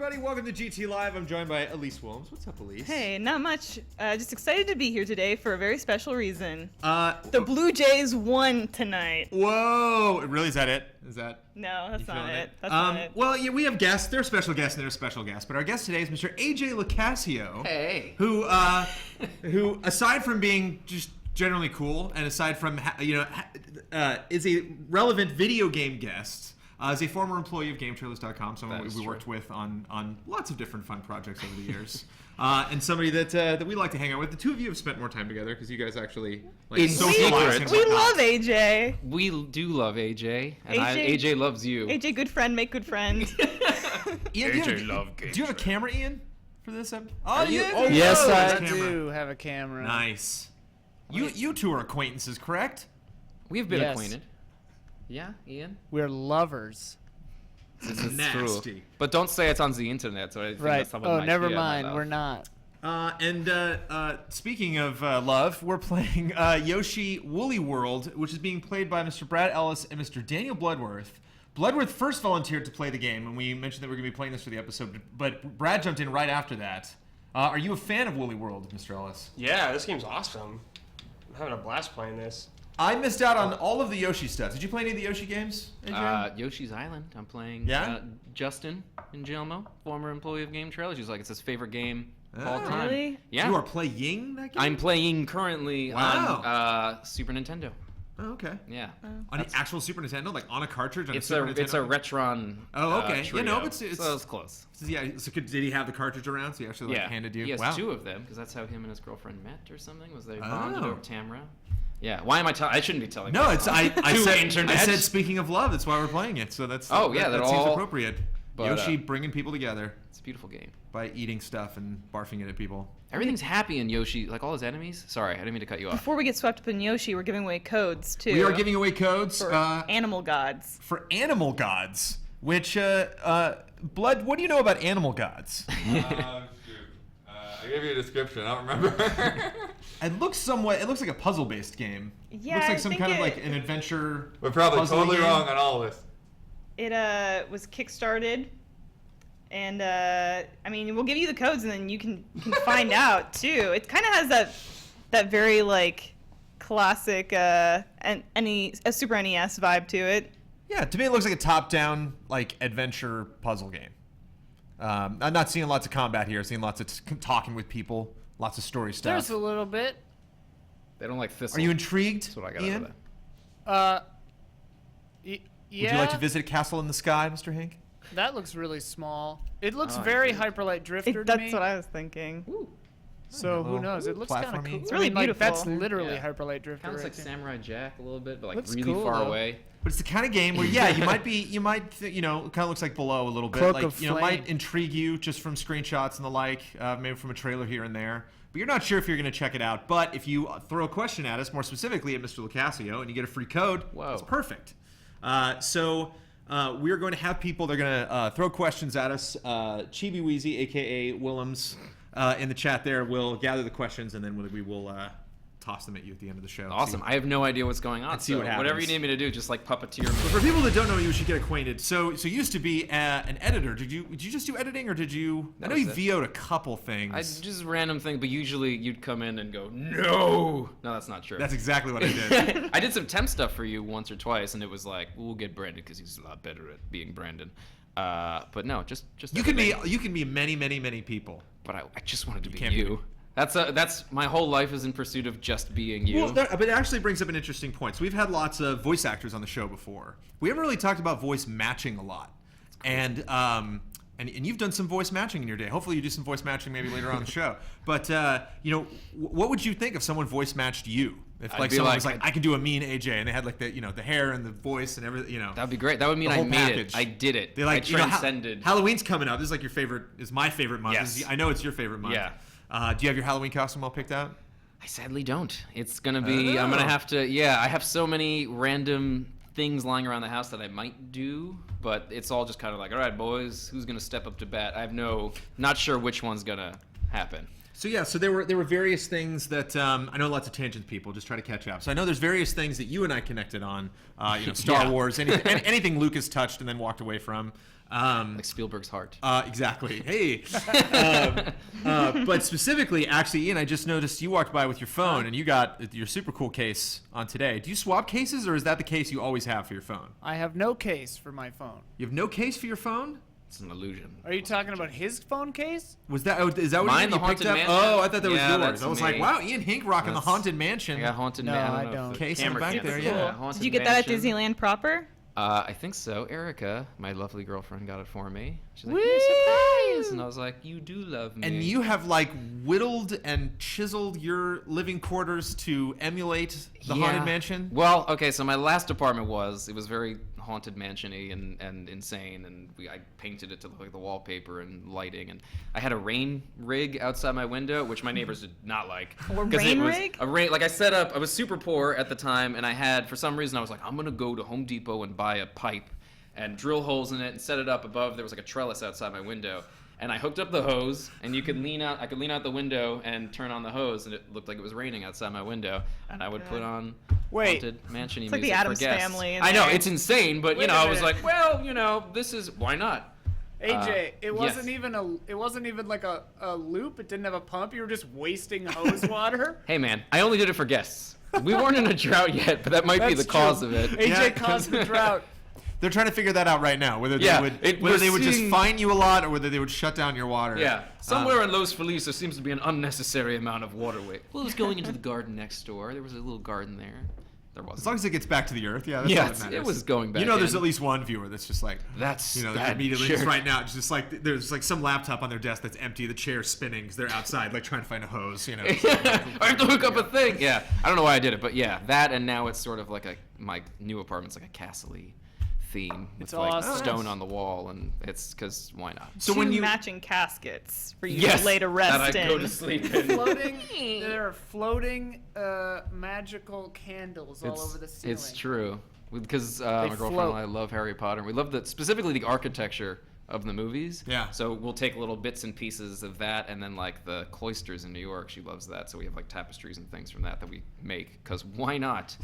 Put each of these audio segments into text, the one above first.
everybody. Welcome to GT Live. I'm joined by Elyse Willems. What's up, Elyse? Hey, not much. Just excited to be here today for a very special reason. The Blue Jays won tonight. Whoa! Really? Is that it? Is that? No, that's not it. That's not it. Well, yeah, we have guests. They're special guests, and they're special guests. But our guest today is Mr. A.J. Locascio. Hey. Who, aside from being just generally cool, and aside from is a relevant video game guest. As a former employee of GameTrailers.com, someone we worked with on lots of different fun projects over the years, and somebody that we like to hang out with. The two of you have spent more time together because you guys actually socialize. We love AJ. We do love AJ, and AJ loves you. AJ, good friend, make good friends. Ian, AJ love games. Do you have a camera, Ian, for this episode? Yes, I do have a camera. Nice. You two are acquaintances, correct? We've been acquainted. Yeah, Ian? We're lovers. This is nasty. True. But don't say it's on the internet. So I think right. Someone Oh, might never mind. We're not. Speaking of love, we're playing Yoshi Woolly World, which is being played by Mr. Brad Ellis and Mr. Daniel Bloodworth. Bloodworth first volunteered to play the game, and we mentioned that we're going to be playing this for the episode, but Brad jumped in right after that. Are you a fan of Woolly World, Mr. Ellis? Yeah, this game's awesome. I'm having a blast playing this. I missed out on all of the Yoshi stuff. Did you play any of the Yoshi games, AJ? Yoshi's Island. I'm playing Justin in Jelmo, former employee of Game Trailers. He's like, it's his favorite game of all time. Really? Yeah. You are playing that game? I'm playing currently on Super Nintendo. Oh, okay. Yeah. On the actual Super Nintendo? Like on a cartridge on It's a Super Nintendo? It's a Retron okay. trio. But it's so it's close. Yeah, so did he have the cartridge around? So he actually handed you? He has two of them, because that's how him and his girlfriend met or something. Was they bonded over Tamra? Yeah. Why am I telling? I shouldn't be telling. No, it's I internet. I said speaking of love, that's why we're playing it. So that seems appropriate. But, Yoshi bringing people together. It's a beautiful game. By eating stuff and barfing it at people. Everything's happy in Yoshi, like all his enemies. Sorry, I didn't mean to cut you off. Before we get swept up in Yoshi, we're giving away codes too. We are giving away codes for animal gods. For animal gods, which Blood. What do you know about animal gods? I gave you a description. I don't remember. It looks like a puzzle-based game. Yeah, looks like some kind of like an adventure. We're probably totally game. wrong on all of this. It was kickstarted, and I mean, we'll give you the codes, and then you can find out too. It kind of has that very like classic Super NES vibe to it. Yeah, to me it looks like a top-down like adventure puzzle game. I'm not seeing lots of combat here. I'm seeing lots of talking with people, lots of story stuff. There's a little bit. They don't like thistle. Are you intrigued, That's what I got Ian? Out of Would you like to visit a castle in the sky, Mr. Hinck? That looks really small. It looks very Hyperlight Drifter to me. That's what I was thinking. Ooh. So who knows? It looks kind of cool. It's really beautiful. That's literally Hyperlight Drifter. Kind of right like there. Samurai Jack a little bit, but like Looks really cool, far though. away. But it's the kind of game where, it might kind of looks like Below a little bit. Cloak like, of it might Flame. intrigue you just from screenshots and the like, maybe from a trailer here and there. But you're not sure if you're going to check it out. But if you throw a question at us, more specifically at Mr. Locascio, and you get a free code, it's perfect. So we're going to have people, they're going to throw questions at us. Chibi Weezy, a.k.a. Willems, in the chat there will gather the questions, and then we will toss them at you at the end of the show. Awesome. I have no idea what's going on. Let's see what happens. Whatever you need me to do, just like puppeteer me. But for people that don't know you, should get acquainted. So you used to be an editor. Did you just do editing, or did you? I know you VO'd a couple things. I just random thing, but usually you'd come in and go, no, that's not true. That's exactly what I did. I did some temp stuff for you once or twice, and it was like, we'll get Brandon because he's a lot better at being Brandon. But no, just you can be many people. But I just wanted to be you. That's my whole life is in pursuit of just being you. Well, but it actually brings up an interesting point. So we've had lots of voice actors on the show before. We haven't really talked about voice matching a lot, and you've done some voice matching in your day. Hopefully, you do some voice matching maybe later on the show. But what would you think if someone voice matched you? If someone was like, I could do a mean AJ, and they had like the hair and the voice and everything, That'd be great. That would mean I made it. I did it. They like I transcended. Halloween's coming up. This is like is my favorite month. Yes. I know it's your favorite month. Yeah. Do you have your Halloween costume all picked out? I sadly don't. It's gonna be. I'm gonna have to. Yeah, I have so many random things lying around the house that I might do, but it's all just kind of like, all right, boys, who's gonna step up to bat? Not sure which one's gonna happen. So there were various things that I know lots of tangent people just try to catch up. So I know there's various things that you and I connected on. Star Wars, anything Lucas touched and then walked away from. Like Spielberg's heart. Exactly. Hey. But specifically, actually, Ian, I just noticed you walked by with your phone and you got your super cool case on today. Do you swap cases, or is that the case you always have for your phone? I have no case for my phone. You have no case for your phone? It's an illusion. Are you talking about his phone case? Is that what Mine, you the picked Haunted up? Mansion? Oh, I thought that was Yeah, yours. that's I was me. like, wow, Ian Hinck rocking the Haunted Mansion. I got Haunted No, Mansion. I don't know don't. if Case the in the camera back gets there, it. yeah. Haunted Did you get that at Mansion. Disneyland proper? I think so. Erica, my lovely girlfriend, got it for me. She's like, surprise! And I was like, you do love me. And you have like whittled and chiseled your living quarters to emulate the Haunted Mansion? Well, okay, so my last apartment was very Haunted Mansion-y and insane, and I painted it to look like the wallpaper and lighting, and I had a rain rig outside my window, which my neighbors did not like. A rain rig? Like I set up, I was super poor at the time, and I had, for some reason, I was like, I'm gonna go to Home Depot and buy a pipe and drill holes in it and set it up above. There was like a trellis outside my window. And I hooked up the hose, and I could lean out the window and turn on the hose, and it looked like it was raining outside my window. And I would put on Haunted Mansion-y It's like music the Addams for guests. Family in I know, there. it's insane, but Wait a I was minute. like, well, this is, why not? AJ, it wasn't yes. even like a loop. It didn't have a pump. You were just wasting hose water. Hey man, I only did it for guests. We weren't in a drought yet, but that might be That's the cause true. of it. AJ Yeah. caused the drought. They're trying to figure that out right now, whether Yeah, they we're would just seeing- fine you a lot or whether they would shut down your water. Yeah, somewhere in Los Feliz there seems to be an unnecessary amount of waterway. Well, it was going into the garden next door. There was a little garden there. There wasn't. As long as it gets back to the earth, yeah, that's all that matters. it was going back. There's in. at least one viewer that's just like, That's there's that immediately jerk. just right now, it's just like there's like some laptop on their desk that's empty, the chair's spinning because they're outside like trying to find a hose, I have to hook up a thing. Yeah, I don't know why I did it, but yeah, that, and now it's sort of like my new apartment's like a castle-y theme with It's like awesome. stone on the wall, and it's because why not? So Two when you matching caskets for you Yes, to lay to rest that I in. go to sleep in. There are floating magical candles all over the ceiling. It's true. Because my girlfriend float. and I love Harry Potter. We love specifically the architecture of the movies. Yeah. So we'll take little bits and pieces of that, and then like the cloisters in New York, she loves that. So we have like tapestries and things from that we make, because why not?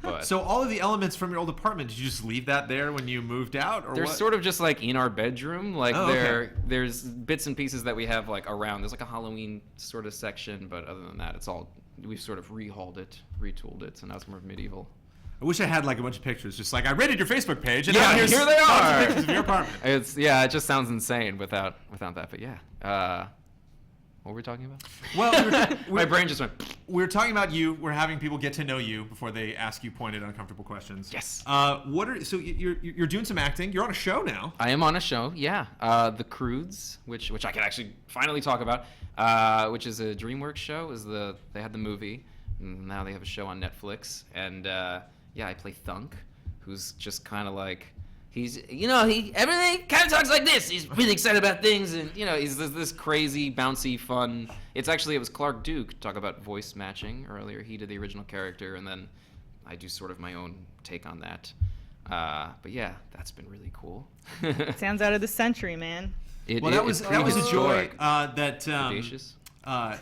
But So all of the elements from your old apartment, did you just leave that there when you moved out, or they're what? sort of just like in our bedroom. Like Oh, okay. there's bits and pieces that we have like around. There's like a Halloween sort of section, but other than that, it's all, we've sort of rehauled it, retooled it, so now it's more medieval. I wish I had like a bunch of pictures, just like I rated your Facebook page, and Yeah, now here's here they tons of are. pictures of your apartment. It just sounds insane without that, but yeah. What were we talking about? Well, My brain just went. we're talking about you. We're having people get to know you before they ask you pointed, uncomfortable questions. Yes. So you're doing some acting. You're on a show now. I am on a show, yeah. The Croods, which I can actually finally talk about, which is a DreamWorks show. They had the movie, and now they have a show on Netflix, and I play Thunk, who's just kind of like. He's, everything kind of talks like this. He's really excited about things, and, he's this crazy, bouncy, fun. It was Clark Duke talk about voice matching earlier. He did the original character, and then I do sort of my own take on that. But yeah, that's been really cool. Sounds out of the century, man. That was a joy that Audacious.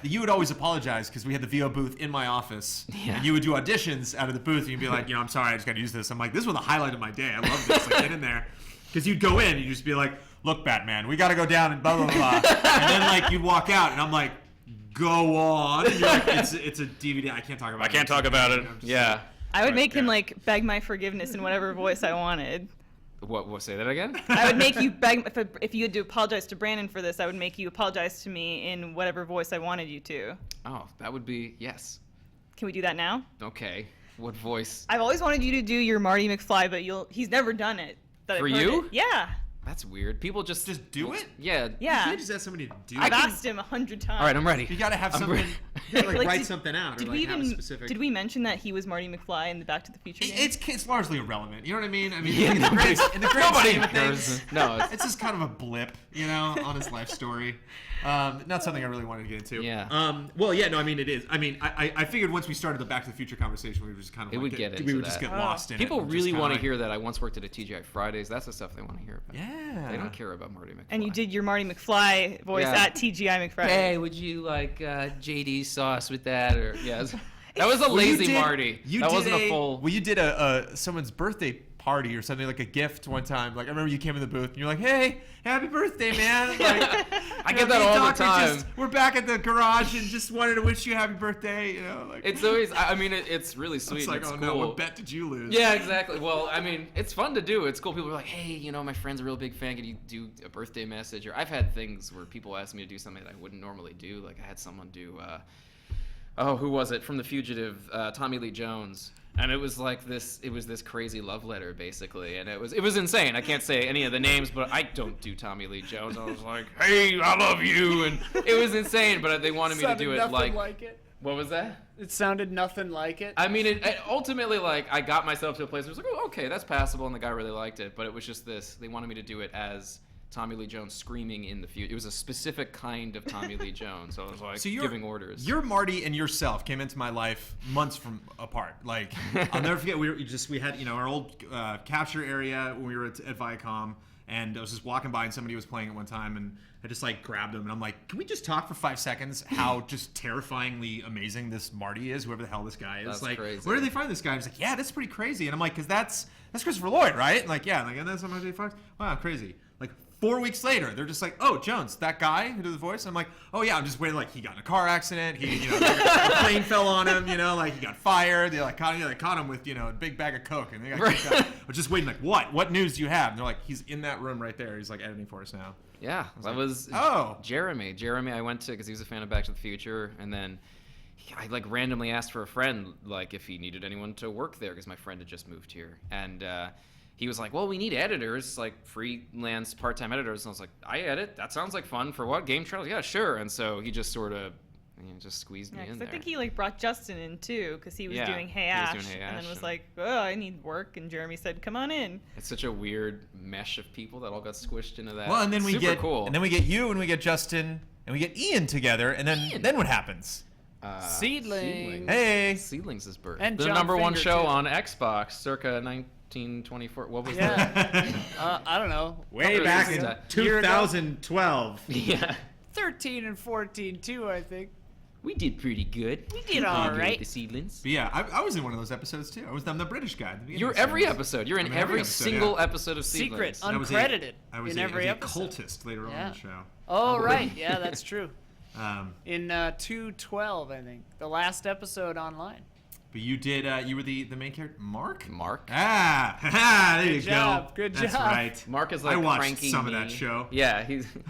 you would always apologize because we had the VO booth in my office, Yeah. and you would do auditions out of the booth, and you'd be like, I'm sorry, I just got to use this. I'm like, this was the highlight of my day. I love this. Like, get in there, because you'd go in, and you'd just be like, look, Batman, we got to go down and blah blah blah, and then like you'd walk out, and I'm like, go on. And you're like, it's a DVD. I can't talk about it. I can't talk about it. I'm just Yeah. I would make him yeah. like beg my forgiveness in whatever voice I wanted. What? Say that again? I would make you beg if you had to apologize to Brandon for this. I would make you apologize to me in whatever voice I wanted you to. Oh, that would be yes. Can we do that now? Okay. What voice? I've always wanted you to do your Marty McFly, but he's never done it. that I've For heard you? it. Yeah. That's weird. People just do it? Yeah. Yeah. You can't just ask somebody to do I've it. asked him 100 times. All right, I'm ready. You gotta have I'm something. ready. like Like, write something out or Did like we have a even specific. did we mention that he was Marty McFly in the Back to the Future game? It's largely irrelevant. You know what I mean? I mean, Yeah, in the grand nobody scheme of cares. things, No, it's just kind of a blip, you know, on his life story. Not something I really wanted to get into. Yeah. Well, yeah, no, I mean, it is. I mean, I figured once we started the Back to the Future conversation, we would just kind of It would get we into would just that. get lost in it. People and just really kinda want to like- hear that I once worked at a TGI Fridays. That's the stuff they want to hear about. Yeah. They don't care about Marty McFly. And you did your Marty McFly voice Yeah. at TGI McFly. Hey, would you like JD sauce with that? Or yes, that was a Well, you lazy did- Marty. You That did wasn't a full. Well, you did a someone's birthday party or something, like a gift one time. Like I remember you came in the booth and you're like, "Hey, happy birthday, man!" Like, I you get know, that me and all the Doc are time. we're back at the garage and just wanted to wish you a happy birthday. You know, like It's always. I mean, it's really sweet. it's like, and it's oh cool. no, what bet did you lose? Yeah, exactly. Well, I mean, it's fun to do. It's cool. People are like, hey, you know, my friend's a real big fan. Can you do a birthday message? Or I've had things where people ask me to do something that I wouldn't normally do. Like I had someone do, who was it? From The Fugitive, Tommy Lee Jones. And it was like this. It was this crazy love letter, basically, and it was insane. I can't say any of the names, but I don't do Tommy Lee Jones. I was like, "Hey, I love you," and it was insane. But they wanted me to do it nothing like it. what was that? It sounded nothing like it. I mean, it ultimately, like, I got myself to a place where it was like, oh, okay, that's passable, and the guy really liked it. But it was just this. They wanted me to do it as Tommy Lee Jones screaming in the future. It was a specific kind of Tommy Lee Jones. So I was like giving orders. Your Marty and yourself came into my life months from apart. Like I'll never forget. We had our old capture area when we were at Viacom, and I was just walking by and somebody was playing it one time, and I just like grabbed him and I'm like, can we just talk for 5 seconds? How just terrifyingly amazing this Marty is, whoever the hell this guy is. That's like, crazy. where did they find this guy? He's like, yeah, that's pretty crazy. And I'm like, because that's Christopher Lloyd, right? And like, yeah, and that's Michael J. Fox. Wow, crazy. Like 4 weeks later, they're just like, "Oh, Jones, that guy who did the voice." I'm like, "Oh yeah, I'm just waiting." Like he got in a car accident. He, a plane fell on him. Like he got fired. They caught him with a big bag of coke, and they got kicked out. I'm just waiting. Like what? What news do you have? And they're like, "He's in that room right there. He's like editing for us now." Yeah, that was Jeremy. Jeremy, I went to because he was a fan of Back to the Future, and then I like randomly asked for a friend like if he needed anyone to work there because my friend had just moved here, and he was like, well, we need editors, like freelance part-time editors. And I was like, I edit? That sounds like fun. For what? Game trailers? Yeah, sure. And so he just sort of just squeezed me in there. I think he like brought Justin in too because he was doing Hey Ash, and then was like, oh, I need work. And Jeremy said, come on in. It's such a weird mesh of people that all got squished into that. Well, and then we get cool. And then we get you, and we get Justin, and we get Ian together, and then what happens? Seedlings. Hey, Seedlings is birth. And the John number one Finger, show too. on Xbox, circa 1924. What was Yeah. that? I don't know. way What back was in that? 2012. Yeah. 13 and 14 too, I think. We did pretty good. We did all good right. with the Seedlings. But yeah, I was in one of those episodes too. I'm the British guy. At the beginning You're of the every series. episode. You're in I'm every episode, single yeah. episode of Secret, Seedlings. I was uncredited I was in every episode. cultist later on Yeah. in the show. Oh, right. Yeah, that's true. Um, In 212, I think. The last episode online. but you did. You were the main character, Mark. Mark. There you job, go. good That's job. right. Mark is like I watched cranky some of me. that show. Yeah,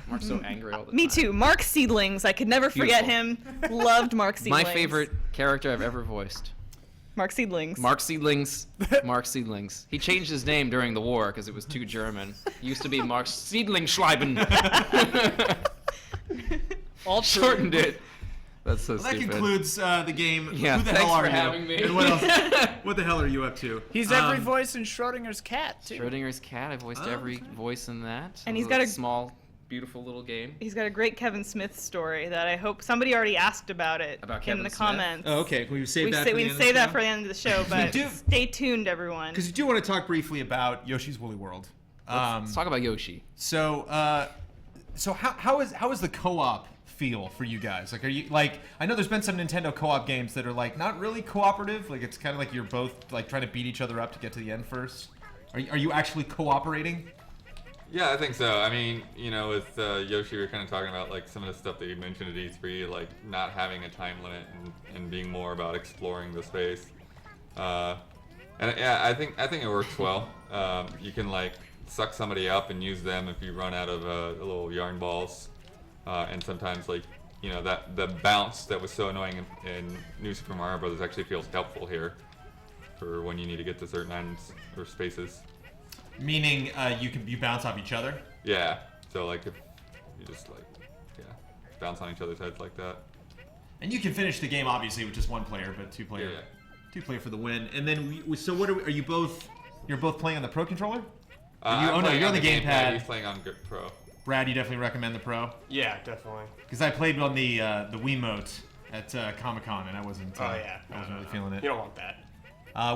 Mark's so angry all the time. Me too. Mark Seedlings. I could never forget Beautiful. him. Loved Mark Seedlings. My favorite character I've ever voiced. Mark Seedlings. Mark Seedlings. Mark Seedlings. He changed his name during the war because it was too German. He used to be Mark Seedlingschleiben. All true. Shortened it. That's so Well, that stupid. concludes the game. Yeah, Who the thanks hell are for you? having me. And what else? What the hell are you up to? He's every voice in Schrodinger's cat, too. Schrodinger's cat. I voiced every voice in that. And It he's was got a- small, beautiful little game. He's got a great Kevin Smith story that I hope somebody already asked about it About in Kevin the Smith? comments. Oh, okay. Can we save We that? say, we say that for the end of the show, but do. stay tuned, everyone. Because you do want to talk briefly about Yoshi's Woolly World. Let's talk about Yoshi. So how is the co-op feel for you guys? Like, are you like? I know there's been some Nintendo co-op games that are like not really cooperative. Like, it's kind of like you're both like trying to beat each other up to get to the end first. Are you actually cooperating? Yeah, I think so. I mean, with Yoshi, we were kind of talking about like some of the stuff that you mentioned at E3, like not having a time limit and being more about exploring the space. And yeah, I think it works well. You can like suck somebody up and use them if you run out of little yarn balls. And sometimes like that the bounce that was so annoying in New Super Mario Bros. Actually feels helpful here for when you need to get to certain items or spaces. Meaning you bounce off each other. Yeah. So like if you just bounce on each other's heads like that. And you can finish the game obviously with just one player, but two player for the win. And then so what are you both? You're both playing on the Pro controller? Oh no, you're on the gamepad. He's playing on Pro. Brad, you definitely recommend the Pro? Yeah, definitely. Because I played on the Wiimote at Comic-Con, and I wasn't. I wasn't really feeling it. You don't want that.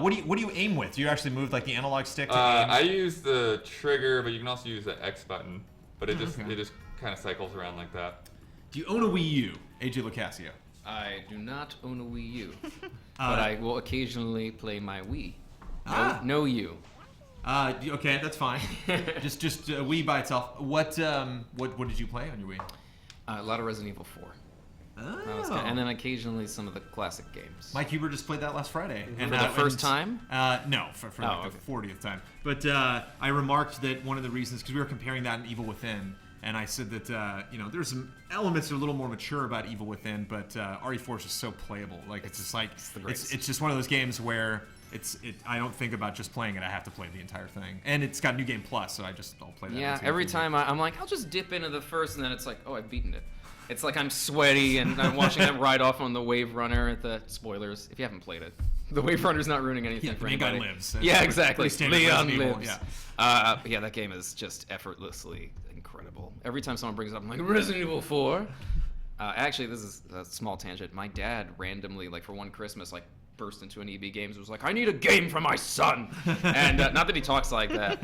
What do you aim with? Do you actually move like the analog stick? To aim? I use the trigger, but you can also use the X button. But it just kind of cycles around like that. Do you own a Wii U, AJ Locascio? I do not own a Wii U, but I will occasionally play my Wii. No U. Okay, that's fine. just Wii by itself. What did you play on your Wii? A lot of Resident Evil 4. Oh. And then occasionally some of the classic games. Mike Huber just played that last Friday. And for the first time? No, for the 40th time. But I remarked that one of the reasons, because we were comparing that and Evil Within, and I said that there's some elements that are a little more mature about Evil Within, but RE4 is just so playable. Like it's just like it's just one of those games where I don't think about just playing it. I have to play the entire thing, and it's got New Game Plus, so I'll play that. Yeah, every time I'm like, I'll just dip into the first, and then it's like, oh, I've beaten it. It's like I'm sweaty, and I'm watching them ride off on the Wave Runner. Spoilers, if you haven't played it. The Wave Runner's not ruining anything for anybody. Leon lives. Yeah, exactly. Leon lives. Yeah. Yeah, that game is just effortlessly incredible. Every time someone brings it up, I'm like, Resident Evil 4. Actually, this is a small tangent. My dad randomly, like for one Christmas, like burst into an EB Games. Was like, I need a game for my son. And not that he talks like that.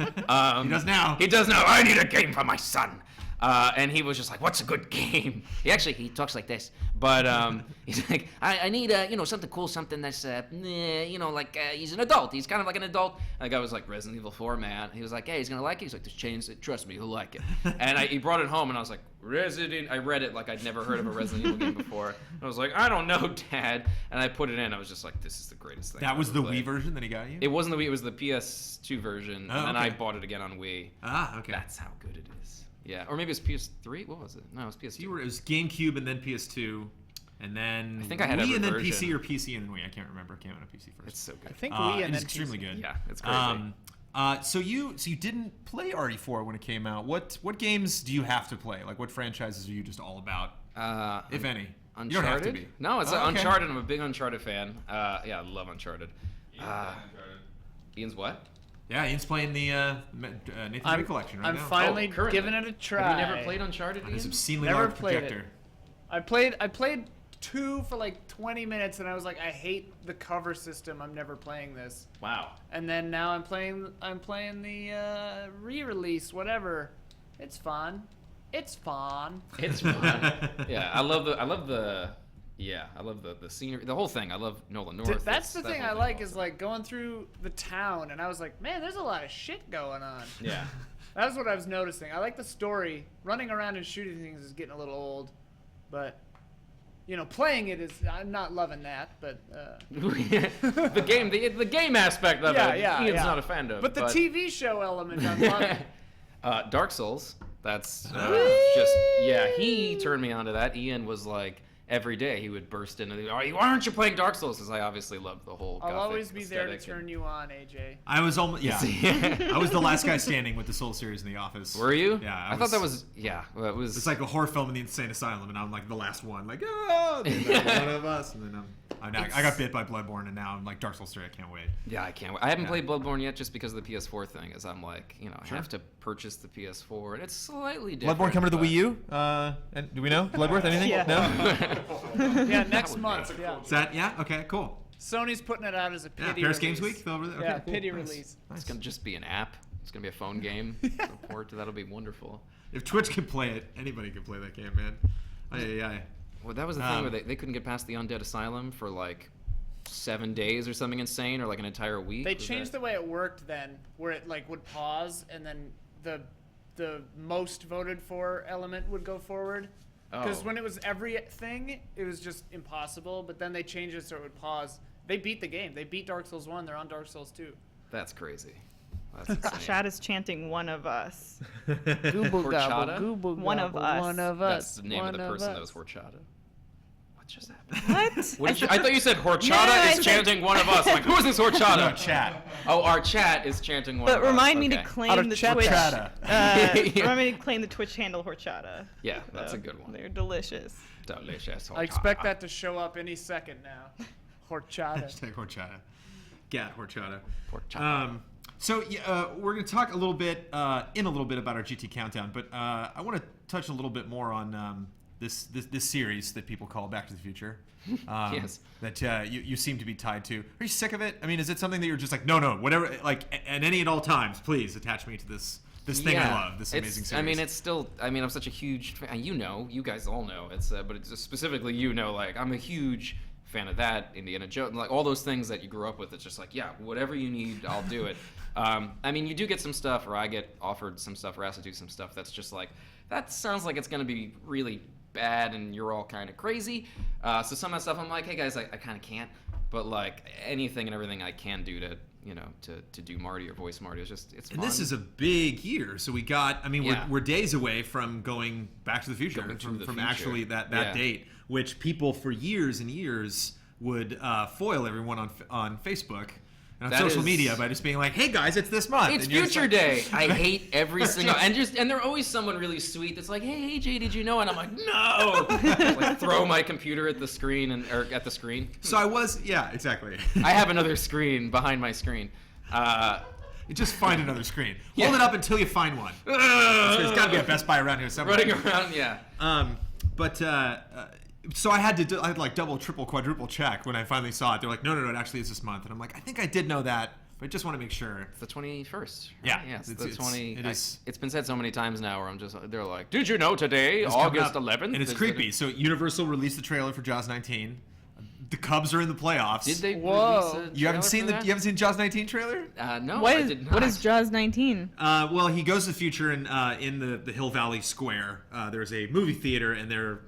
He does now. He does now. I need a game for my son. And he was just like, what's a good game? He talks like this. But he's like, I need something cool, something that's he's an adult. He's kind of like an adult. And the guy was like, Resident Evil 4, man. He was like, hey, he's gonna like it. He's like, just change it. Trust me, he'll like it. And he brought it home, and I was like, I read it like I'd never heard of a Resident Evil game before. And I was like, I don't know, Dad. And I put it in. I was just like, this is the greatest thing. That was the Wii version that he got you? It wasn't the Wii. It was the PS2 version. Oh, and then I bought it again on Wii. Ah, okay. That's how good it is. Yeah, or maybe it's PS3. What was it? No, it was PS2. It was GameCube and then PS2, and then I think I had Wii and then version. PC or PC and then Wii. I can't remember. It came out on PC first. It's so good. I think Wii and then extremely PC. good. Yeah, it's crazy. So you didn't play RE4 when it came out. What games do you have to play? Like what franchises are you just all about, if any? Uncharted? You don't have to be. No, it's Uncharted. I'm a big Uncharted fan. Yeah, I love Uncharted. Ian's what? Yeah, Ian's playing the Nathan Drake collection right now. I'm finally giving it a try. Have you never played Uncharted, Ian? It's obscenely Never large played projector. It. I played 2 for like 20 minutes, and I was like, I hate the cover system. I'm never playing this. Wow. And then now I'm playing the re-release, whatever. It's fun. It's fun. It's fun. Yeah, I love the scenery, the whole thing. I love Nolan North. That's the thing I like is like going through the town, and I was like, man, there's a lot of shit going on. Yeah. That's what I was noticing. I like the story. Running around and shooting things is getting a little old, but playing it is. I'm not loving that, but the game aspect of it. Ian's not a fan of. But the TV show element, I'm loving. Dark Souls. That's he turned me onto that. Ian was like, every day he would burst into why aren't you playing Dark Souls? Because I obviously love the whole I'll always be there to turn you on, AJ. I was almost I was the last guy standing with the Soul series in the office. Were you? Yeah. I thought that was well, it was. It's like a horror film in the insane asylum, and I'm like the last one, like one of us, and then I got bit by Bloodborne, and now I'm like Dark Souls 3. I can't wait. Yeah, I can't wait. I haven't played Bloodborne yet, just because of the PS4 thing. Is I'm like, I have to purchase the PS4, and it's slightly different. Bloodborne coming to the Wii U? And do we know Bloodworth? Anything? Yeah. No. Yeah, next month. Yeah. Is that okay? Cool. Sony's putting it out as a pity Paris release. Games Week. Over there? Okay, yeah, cool. pity Nice. release. Nice. It's gonna just be an app. It's gonna be a phone game. Port. That'll be wonderful. If Twitch can play it, anybody can play that game, man. Well, that was the thing where they couldn't get past the Undead Asylum for like 7 days or something insane, or like an entire week. They changed the way it worked then, where it like would pause and then the most voted for element would go forward. Because when it was everything, it was just impossible. But then they changed it so it would pause. They beat the game. They beat Dark Souls 1. They're on Dark Souls 2. That's crazy. That's insane. Chad is chanting one of us. Google Horchata? Google One of us. One of us. That's the name of the person that was Horchata. just happened? What? I thought you said horchata is chanting one of us. I'm like, who is this horchata? No, chat. Oh, our chat is chanting one of us. But remind me Okay. to claim the Twitch. Remind me to claim the Twitch handle horchata. Yeah, that's a good one. They're delicious. Delicious horchata. I expect that to show up any second now. Horchata. Hashtag horchata. Gat horchata. Horchata. So we're going to talk a little bit about our GT countdown, but I want to touch a little bit more on this series that people call Back to the Future. Yes. That you seem to be tied to. Are you sick of it? I mean, is it something that you're just like, no, whatever, like, at any and all times, please attach me to this thing I love, this amazing series. I mean, it's still. I mean, I'm such a huge fan. You guys all know. But it's just specifically, like, I'm a huge fan of that, Indiana Jones, like all those things that you grew up with. It's just like, yeah, whatever you need, I'll do it. I mean, you do get some stuff, or I get offered some stuff, or asked to do some stuff that's just like, that sounds like it's going to be really bad, and you're all kind of crazy. So some of that stuff, I'm like, hey guys, I kind of can't. But like anything and everything I can do to, to do Marty or voice Marty, it's fun. And this is a big year, so we got. I mean, we're days away from going Back to the Future, from actually that date, which people for years and years would foil everyone on Facebook and on social media by just being like, "Hey guys, it's this month. It's Future Day." I hate every single and there's always someone really sweet that's like, "Hey AJ, did you know?" And I'm like, "No!" Like throw my computer at the screen or at the screen. So I was, exactly. I have another screen behind my screen. You just find another screen. Hold it up until you find one. There's got to be a Best Buy around here somewhere. Running around, yeah. So I had like double, triple, quadruple check when I finally saw it. They're like, no, it actually is this month. And I'm like, I think I did know that, but I just want to make sure. It's the 21st. Right? Yeah. It's the 20. It is. It's been said so many times now where they're like, did you know today, August 11th? And it's creepy. So Universal released the trailer for Jaws 19. The Cubs are in the playoffs. Did they Whoa. release a You haven't seen trailer for you haven't seen Jaws 19 trailer? No, What I is did not. what is Jaws 19? Well, he goes to the future, and in the Hill Valley Square, there's a movie theater, and the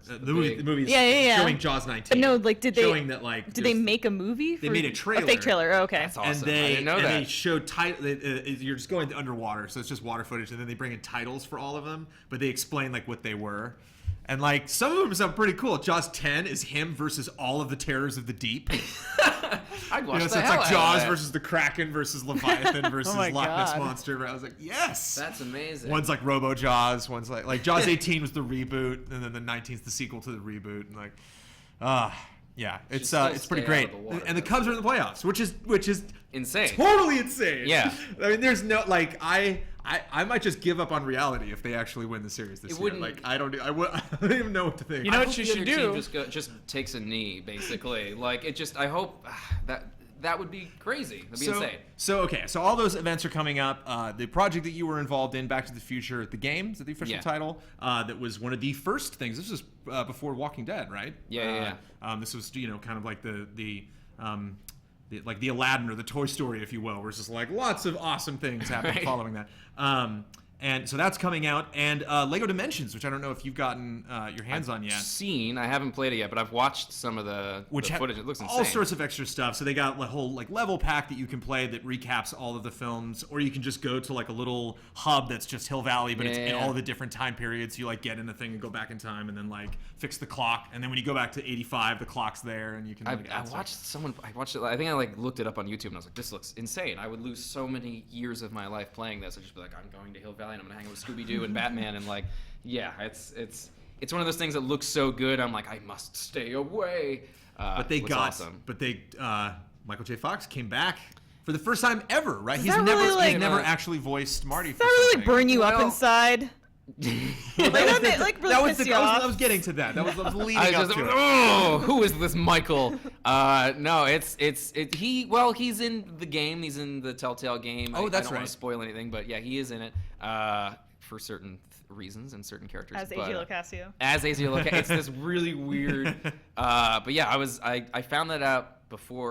movie is showing Jaws 19. But no, like, did they make a movie? They made a trailer. A fake trailer. Oh, okay. That's awesome. And they I didn't know that. they show you're just going underwater, so it's just water footage, and then they bring in titles for all of them, but they explain like what they were. And like some of them sound pretty cool. Jaws 10 is him versus all of the terrors of the deep. I'd watch So the it's hell like out Jaws of that. versus the Kraken versus Leviathan versus my Loch Ness God. Monster. I was like, yes. That's amazing. One's like Robo Jaws. One's like Jaws 18 was the reboot, and then the 19th the sequel to the reboot. And like, yeah, it's still pretty stay great. out of the water, And the though. Cubs are in the playoffs, which is Insane. totally insane. Yeah. I mean, there's no like I might just give up on reality if they actually win the series this year. wouldn't- Like I don't even know what to think. You know I what hope you the should other do? team just takes a knee, basically. Like I hope that would be crazy. That'd be insane. So all those events are coming up. The project that you were involved in, Back to the Future, the game, is that the official Yeah. title? That was one of the first things. This was before Walking Dead, right? Yeah. This was kind of like the Aladdin or the Toy Story, if you will, where it's just like lots of awesome things happen Right. following that. And so that's coming out, and Lego Dimensions, which I don't know if you've gotten your hands on yet. I haven't played it yet, but I've watched some of the footage. It looks insane. All sorts of extra stuff. So they got a whole like level pack that you can play that recaps all of the films, or you can just go to like a little hub that's just Hill Valley, but it's in all the different time periods. You like get in a thing and go back in time, and then like fix the clock, and then when you go back to 85, the clock's there, and you can. I watched it. I think I like looked it up on YouTube, and I was like, "This looks insane." I would lose so many years of my life playing this. I'd just be like, "I'm going to Hill Valley, and I'm gonna hang out with Scooby-Doo and Batman," and like, yeah, it's one of those things that looks so good. I'm like, I must stay away. But they looks got. awesome. But they. Michael J. Fox came back for the first time ever, right? Does that really, He's never actually voiced Marty. Does that really burn you up Well- inside? I was getting to that. That was leading I was up just, to it. oh, who is this Michael? No, he's in the game. He's in the Telltale game. Oh, that's I don't want right. to spoil anything, but yeah, he is in it for certain reasons and certain characters. As A.J. Locascio. As A.J. Locascio, it's this really weird. But yeah, I found that out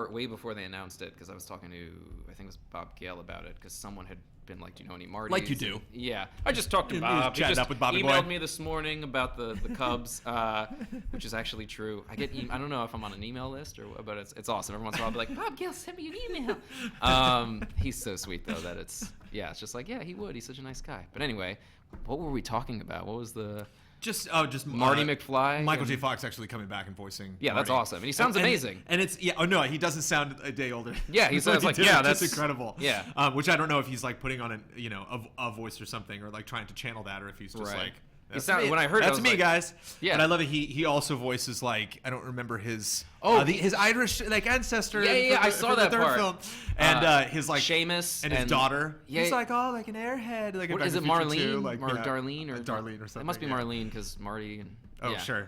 way before they announced it because I was talking to I think it was Bob Gale about it because someone had been like, do you know any Martys? Like you do. Yeah, I just talked to You Bob. was chatting He just up with Bobby emailed Boy. me this morning about the Cubs, which is actually true. I don't know if I'm on an email list but it's awesome. Every once in a while I'll be like, Bob Gale sent me an email. He's so sweet though that it's just like, yeah, he would. He's such a nice guy. But anyway, what were we talking about? What was the Just Marty McFly. Michael J. Fox actually coming back and voicing. Yeah, that's Marty. awesome. And he sounds amazing. And it's oh no, he doesn't sound a day older. Yeah, he sounds like that's incredible. Yeah. Which I don't know if he's like putting on a voice or something, or like trying to channel that, or if he's just like. When I heard that's it, me, like, guys. Yeah, and I love it. He also voices like I don't remember his his Irish like ancestor. Yeah, I saw that third part. Film. And his like Seamus and his daughter. Yeah, he's like like an airhead. Like what is it, Marlene? Like, Darlene or Darlene or something. It must be Marlene because Marty and. Sure.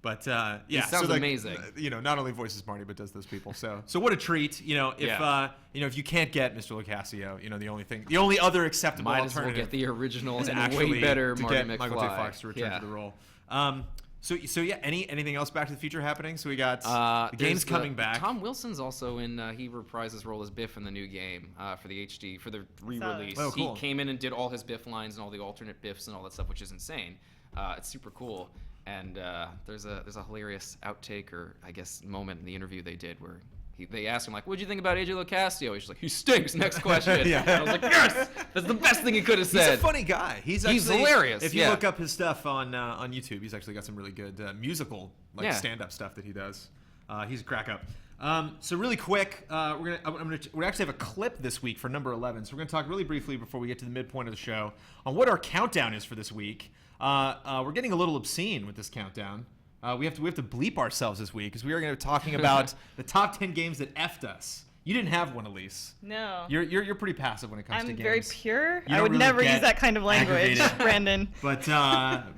But he sounds amazing. Not only voices Marty but does those people. So what a treat. If you can't get Mr. Locascio, the only other acceptable might as alternative well get the original is and actually way better to Marty get McFly. Michael J. Fox to return to the role. Anything else Back to the Future happening? So we got the game's coming back. Tom Wilson's also in. He reprised his role as Biff in the new game for the HD for the re-release. Oh, cool. He came in and did all his Biff lines and all the alternate Biffs and all that stuff, which is insane. It's super cool. And there's a hilarious outtake or I guess moment in the interview they did where they asked him like, "What'd you think about A.J. Locascio?" He's like, "He stinks." Next question. Yeah. And I was like, "Yes, that's the best thing he could have said." He's a funny guy. He's hilarious. If you look up his stuff on YouTube, he's actually got some really good musical stand-up stuff that he does. He's a crack up. So really quick, we actually have a clip this week for number 11. So we're gonna talk really briefly before we get to the midpoint of the show on what our countdown is for this week. We're getting a little obscene with this countdown. We have to bleep ourselves this week because we are going to be talking about the top 10 games that effed us. You didn't have one, Elyse. No. You're pretty passive when it comes to games. I'm very pure. You I would really never get use that kind of language, aggravated. Brandon. But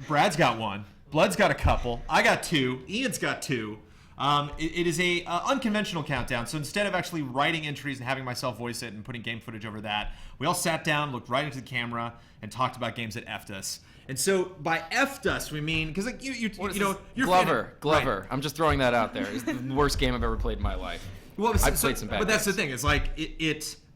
Brad's got one. Blood's got a couple. I got two. Ian's got two. It is a unconventional countdown. So instead of actually writing entries and having myself voice it and putting game footage over that, we all sat down, looked right into the camera, and talked about games that effed us. And so by effed us, we mean because like you're Glover. Right. I'm just throwing that out there. It's the worst game I've ever played in my life. Well, I've played some bad but that's the games. thing. It's like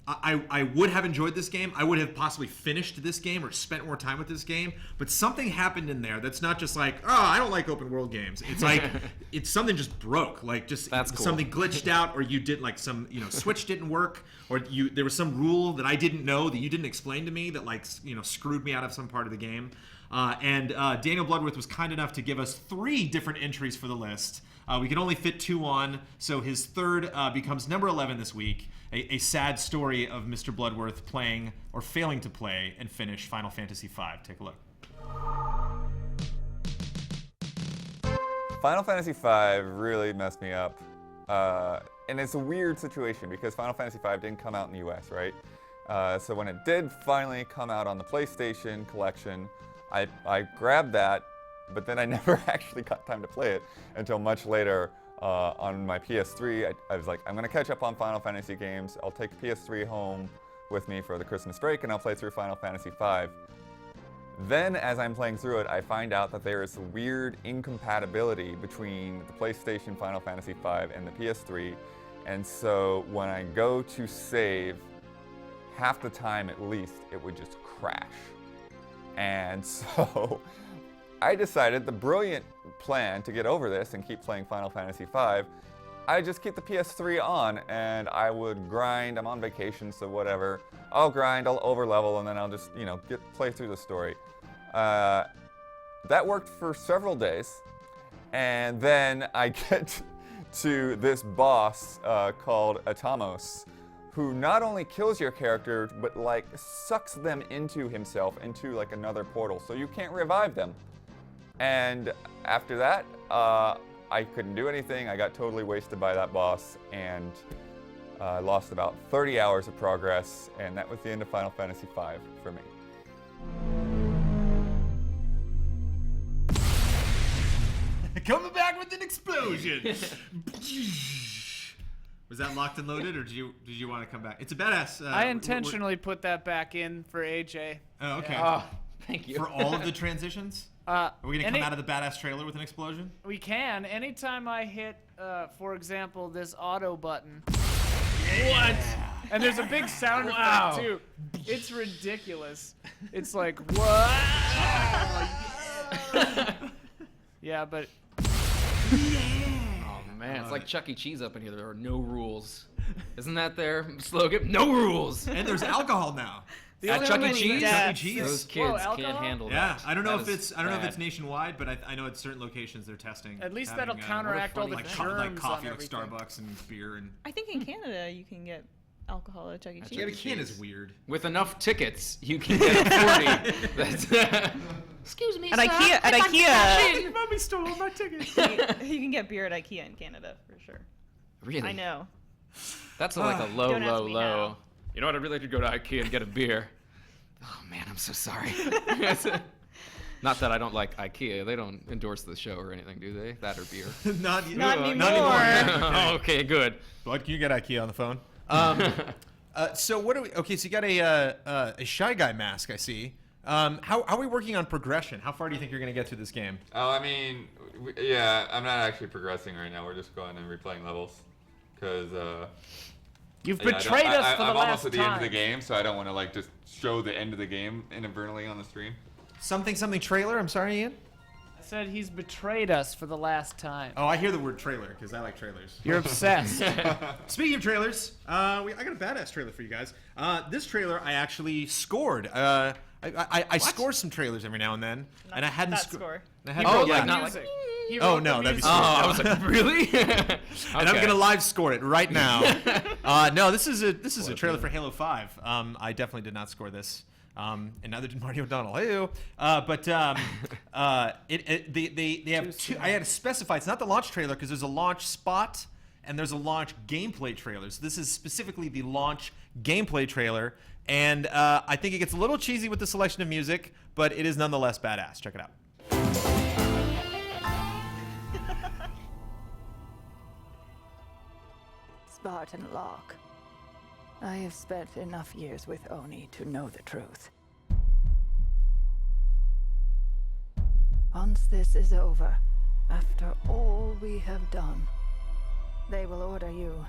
I would have enjoyed this game. I would have possibly finished this game or spent more time with this game. But something happened in there that's not just like, I don't like open world games. It's like it's something just broke. Like just That's cool. something glitched out, or you did like some switch didn't work, or there was some rule that I didn't know that you didn't explain to me that like screwed me out of some part of the game. And Daniel Bloodworth was kind enough to give us 3 different entries for the list. We can only fit 2 on, so his third becomes number 11 this week. A sad story of Mr. Bloodworth playing or failing to play and finish Final Fantasy V. Take a look. Final Fantasy V really messed me up. And it's a weird situation because Final Fantasy V didn't come out in the US, right? So when it did finally come out on the PlayStation collection, I grabbed that, but then I never actually got time to play it until much later on my PS3. I was like, I'm going to catch up on Final Fantasy games. I'll take the PS3 home with me for the Christmas break, and I'll play through Final Fantasy V. Then, as I'm playing through it, I find out that there is a weird incompatibility between the PlayStation Final Fantasy V and the PS3. And so when I go to save, half the time at least, it would just crash. And so I decided the brilliant plan to get over this and keep playing Final Fantasy V, I just keep the PS3 on and I would grind. I'm on vacation, so whatever. I'll grind, I'll overlevel, and then I'll just, play through the story. That worked for several days. And then I get to this boss called Atamos, who not only kills your character, but sucks them into himself, into another portal, so you can't revive them. And after that, I couldn't do anything. I got totally wasted by that boss, and I lost about 30 hours of progress, and that was the end of Final Fantasy V for me. Coming back with an explosion. Was that locked and loaded, or did you want to come back? It's a badass. I intentionally put that back in for AJ. Oh, okay. Oh, thank you. For all of the transitions? Are we going to come out of the badass trailer with an explosion? We can. Anytime I hit, for example, this auto button. Yeah. What? And there's a big sound effect, too. It's ridiculous. It's like, what? Yeah, but... Oh man, it's like Chuck E. Cheese up in here. There are no rules. Isn't that their slogan? No rules. And there's alcohol now. At Chuck E. Cheese? Chuck E. Cheese? Those kids can't handle that. I don't know if it's bad. nationwide, but I know at certain locations they're testing. At least having, that'll counteract all the like germs coffee, on like everything. Starbucks and beer and. I think in Canada you can get alcohol at Chuck E. Cheese. Yeah, but Canada's weird. With enough tickets, you can get a 40. That's, excuse me, At sir. IKEA, Mommy stole all my tickets. you can get beer at IKEA in Canada for sure. Really? I know. That's like a low, Don't ask low, me low. how. You know what? I'd really like to go to IKEA and get a beer. Oh man, I'm so sorry. Not that I don't like IKEA. They don't endorse the show or anything, do they? That or beer. Not anymore. Oh, okay, good. Bud, can you get IKEA on the phone? So what do we? Okay, so you got a Shy Guy mask, I see. How are we working on progression? How far do you think you're going to get through this game? Oh, I mean, yeah, I'm not actually progressing right now. We're just going and replaying levels, because you've betrayed us for the last time. I'm almost at the end of the game, so I don't want to like just show the end of the game inadvertently on the stream. Something trailer. I'm sorry, Ian. I said he's betrayed us for the last time. Oh, I hear the word trailer because I like trailers. You're obsessed. Speaking of trailers, I got a badass trailer for you guys. This trailer I actually scored. I score some trailers every now and then, and I hadn't score. Oh no, that'd be. Oh, I was like, really? And I'm gonna live score it right now. No, this is a trailer for Halo 5. I definitely did not score this. And neither did Marty O'Donnell. Hey-o. But they have two. I had to specify it's not the launch trailer because there's a launch spot and there's a launch gameplay trailer. So this is specifically the launch gameplay trailer, and I think it gets a little cheesy with the selection of music, but it is nonetheless badass. Check it out. Spartan Locke. I have spent enough years with Oni to know the truth. Once this is over, after all we have done, they will order you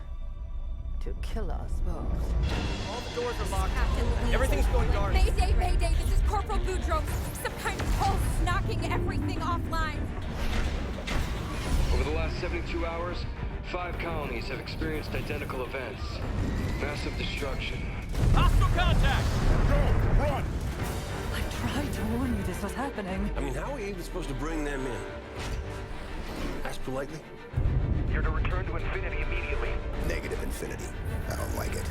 to kill us both. All the doors are locked. Everything's going dark. Mayday, Mayday, this is Corporal Boudreaux. Some kind of pulse knocking everything offline. Over the last 72 hours, 5 colonies have experienced identical events. Massive destruction. Hostile contact! Go! Run! I tried to warn you this was happening. I mean, how are we even supposed to bring them in? Ask politely. You're to return to Infinity immediately. Negative Infinity. I don't like it.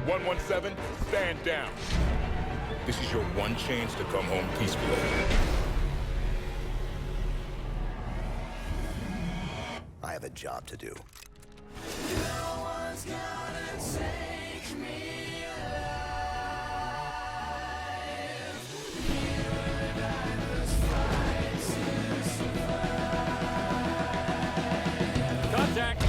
117, stand down. This is your one chance to come home peacefully. I have a job to do. No one's gonna take me alive. You and I must fight to survive. Contact!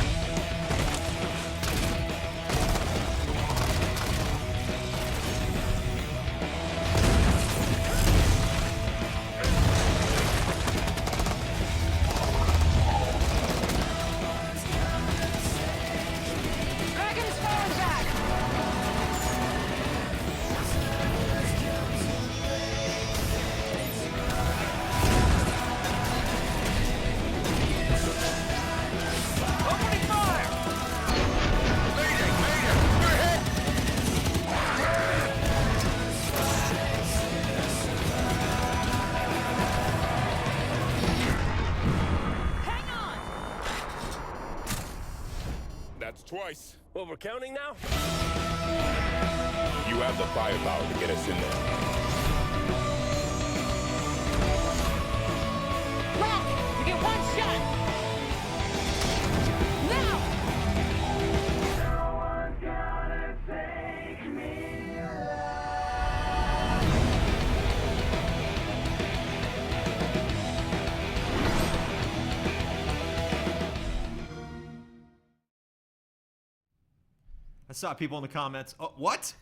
Twice. Well, we're counting now? You have the firepower to get us in there. Locke, you get one shot. Now! No one's gonna take me alive. I saw people in the comments. Oh, what?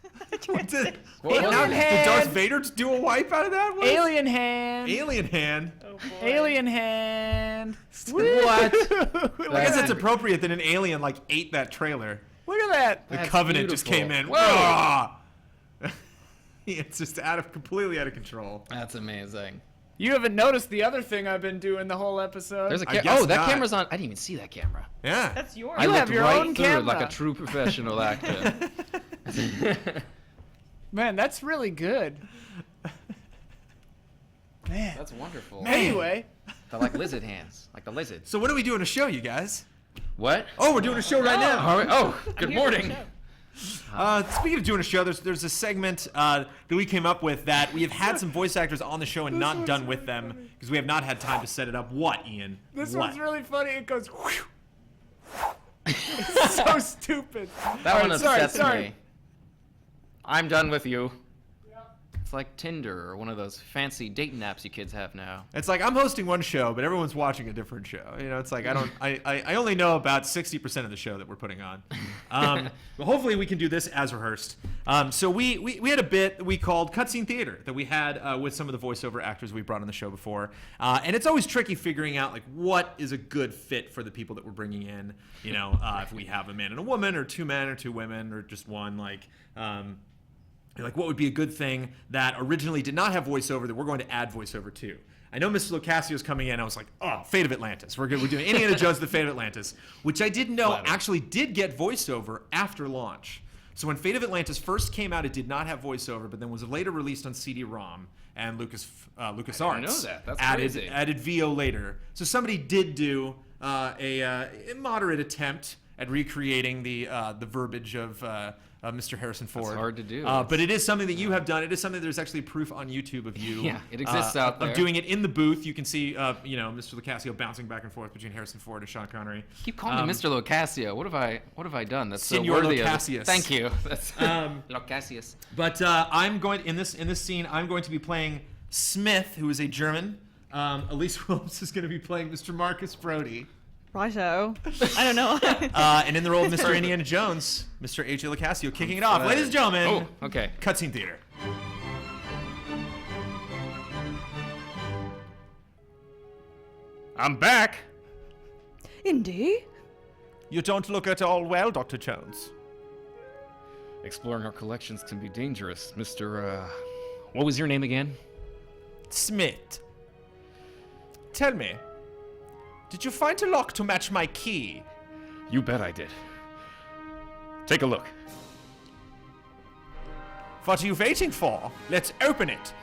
What did Alien hand. Darth Vader do a wipe out of that? What? Alien hand. Alien hand. Oh, boy. Alien hand. What? I guess it's appropriate that an alien like ate that trailer. Look at that. The That's Covenant just beautiful. came in. Whoa. Ah! It's just completely out of control. That's amazing. You haven't noticed the other thing I've been doing the whole episode. There's a I guess oh, that not. camera's on. I didn't even see that camera. Yeah. That's yours. I You looked have your right own through it camera. like a true professional actor. Man, that's really good. Man. That's wonderful. Anyway. They're like lizard hands, like the lizard. So when are we doing a show, you guys? What? Oh, we're doing a show right now. All right. Oh, good morning. Speaking of doing a show, there's a segment that we came up with that we have had some voice actors on the show and not done with them because we have not had time to set it up. What, Ian? This what? one's really funny. It goes. It's so stupid. That one upsets sorry. me. I'm done with you. It's like Tinder or one of those fancy dating apps you kids have now. It's like I'm hosting one show, but everyone's watching a different show. You know, it's like I only know about 60% of the show that we're putting on. But hopefully we can do this as rehearsed. So we had a bit that we called Cutscene Theater that we had with some of the voiceover actors we brought on the show before. And it's always tricky figuring out like what is a good fit for the people that we're bringing in. You know, if we have a man and a woman or two men or two women or just one, like what would be a good thing that originally did not have voiceover that we're going to add voiceover to? I know Mr. Locascio is coming in. I was like, oh, Fate of Atlantis. We're doing Indiana Jones, The Fate of Atlantis, which I didn't know actually did get voiceover after launch. So when Fate of Atlantis first came out, it did not have voiceover, but then was later released on CD-ROM, and LucasArts added VO later. So somebody did do a moderate attempt at recreating the verbiage of Mr. Harrison Ford. It's hard to do. But it is something that you have done. It is something there's actually proof on YouTube of you. Yeah, it exists out there. Of doing it in the booth. You can see, Mr. Locascio bouncing back and forth between Harrison Ford and Sean Connery. Keep calling me Mr. Locascio. What have I done? That's so Senor worthy Locassius. of. Thank you. That's Locassius. But I'm going in this scene. I'm going to be playing Smith, who is a German. Elyse Willems is going to be playing Mr. Marcus Brody. Righto. I don't know. And in the role of Mr. Indiana Jones, Mr. A.J. Locascio kicking it off. Ladies and gentlemen, oh, okay. Cutscene Theater. I'm back. Indy? You don't look at all well, Dr. Jones. Exploring our collections can be dangerous, Mr. What was your name again? Smith. Tell me, did you find a lock to match my key? You bet I did. Take a look. What are you waiting for? Let's open it.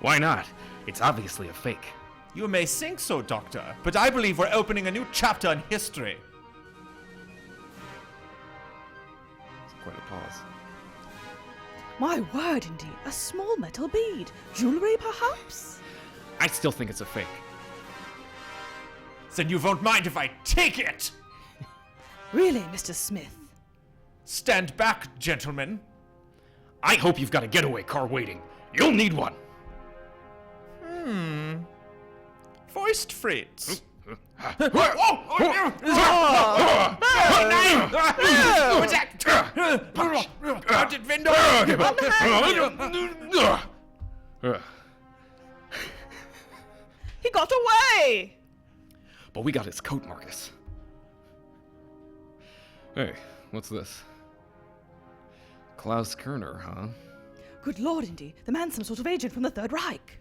Why not? It's obviously a fake. You may think so, Doctor, but I believe we're opening a new chapter in history. It's quite a pause. My word, Indy. A small metal bead. Jewelry, perhaps? I still think it's a fake. Then you won't mind if I take it! Really, Mr. Smith? Stand back, gentlemen. I hope you've got a getaway car waiting. You'll need one. Voiced Fritz. He got away! But we got his coat, Marcus. Hey, what's this? Klaus Kerner, huh? Good lord, Indy. The man's some sort of agent from the Third Reich.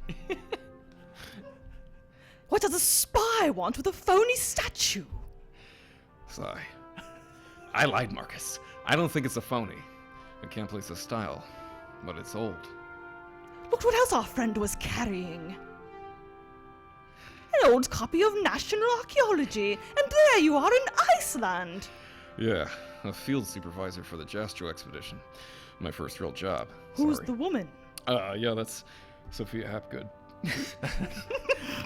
What does a spy want with a phony statue? Sigh. I lied, Marcus. I don't think it's a phony. I can't place a style, but it's old. Look what else our friend was carrying. An old copy of National Archaeology, and there you are in Iceland. Yeah, a field supervisor for the Jastro expedition. My first real job. Who's Sorry. the woman? Yeah, that's Sophia Hapgood.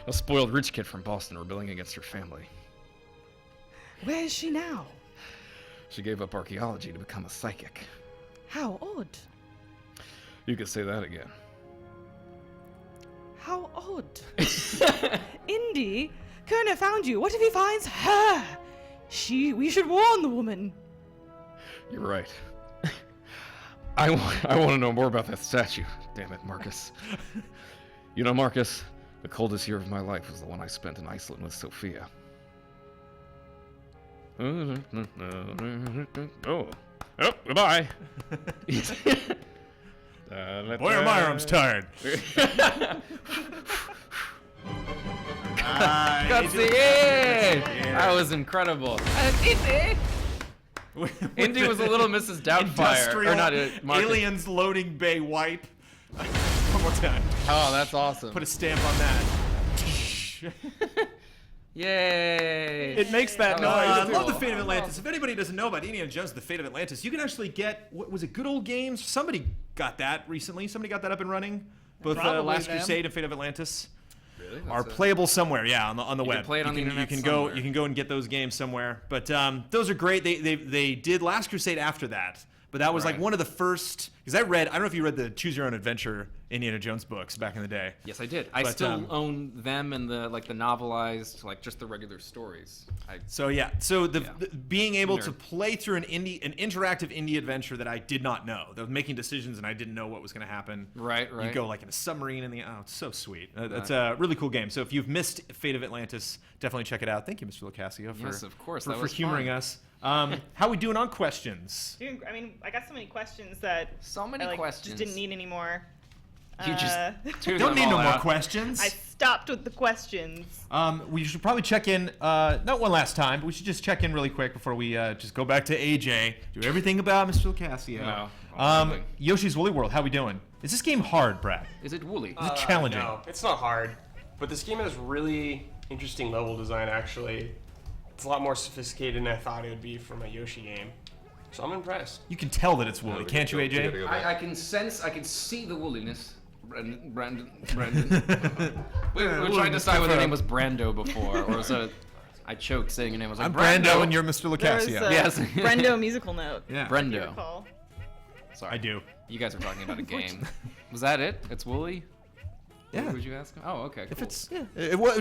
A spoiled rich kid from Boston rebelling against her family. Where is she now? She gave up archaeology to become a psychic. How odd. You could say that again. How odd. Indy, Kerner found you. What if he finds her? We should warn the woman. You're right. I want to know more about that statue. Damn it, Marcus. You know, Marcus, the coldest year of my life was the one I spent in Iceland with Sophia. Oh, goodbye. Boy, are my arms tired. Gutsy! That was incredible. Indy was a little Mrs. Doubtfire. Or not aliens loading bay wipe. One more time. Oh, that's awesome. Put a stamp on that. Yay! It makes that noise. I love The Fate of Atlantis. If anybody doesn't know about Indiana Jones, The Fate of Atlantis, you can actually get, what was it, Good Old Games? Somebody got that recently. Somebody got that up and running. Both Last Crusade and Fate of Atlantis really? are playable somewhere. Yeah, on the web. Can play it on the internet. You can go and get those games somewhere. But those are great. They did Last Crusade after that. But that was like one of the first, because I don't know if you read the Choose Your Own Adventure Indiana Jones books back in the day. Yes, I did. I still own them and the novelized, like just the regular stories. So the being able to play through an interactive indie adventure that I did not know, that was making decisions and I didn't know what was going to happen. Right. You go like in a submarine it's so sweet. It's a really cool game. So if you've missed Fate of Atlantis, definitely check it out. Thank you, Mr. Locascio, for humoring us. How are we doing on questions? I mean, I got so many questions that questions. Just didn't need any more. You just don't need no more questions. I stopped with the questions. We should probably check in, not one last time, but we should just check in really quick before we just go back to AJ, do everything about Mr. Locascio. No, Yoshi's Woolly World, how we doing? Is this game hard, Brad? Is it woolly? Is it challenging? No, it's not hard, but this game has really interesting level design, actually. It's a lot more sophisticated than I thought it would be for my Yoshi game. So I'm impressed. You can tell that it's woolly, can't you, AJ? I can see the woolliness. Brandon. we were trying to decide whether your name was Brando before, or was it? I choked saying your name. I was like, I'm Brando and you're Mr. Locascio. Yes. Brando musical note. Yeah. Brando. Sorry. I do. You guys were talking about a game. Was that it? It's woolly? Yeah. What would you ask him? Oh, okay. Cool. If it's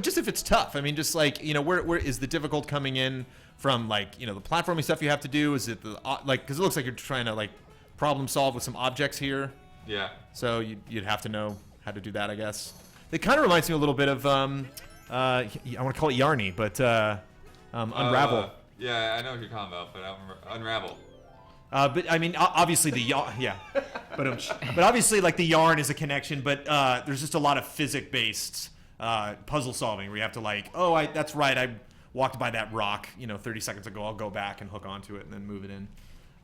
just if it's tough. I mean, just like where is the difficult coming in from? Like the platforming stuff you have to do. Is it because it looks like you're trying to problem solve with some objects here. Yeah. So you'd have to know how to do that, I guess. It kind of reminds me a little bit of I want to call it Yarny, but Unravel. Yeah, I know what you're talking about, but Unravel. But I mean, obviously but obviously the yarn is a connection, but there's just a lot of physics-based puzzle solving where you have to that's right, I walked by that rock 30 seconds ago, I'll go back and hook onto it and then move it in.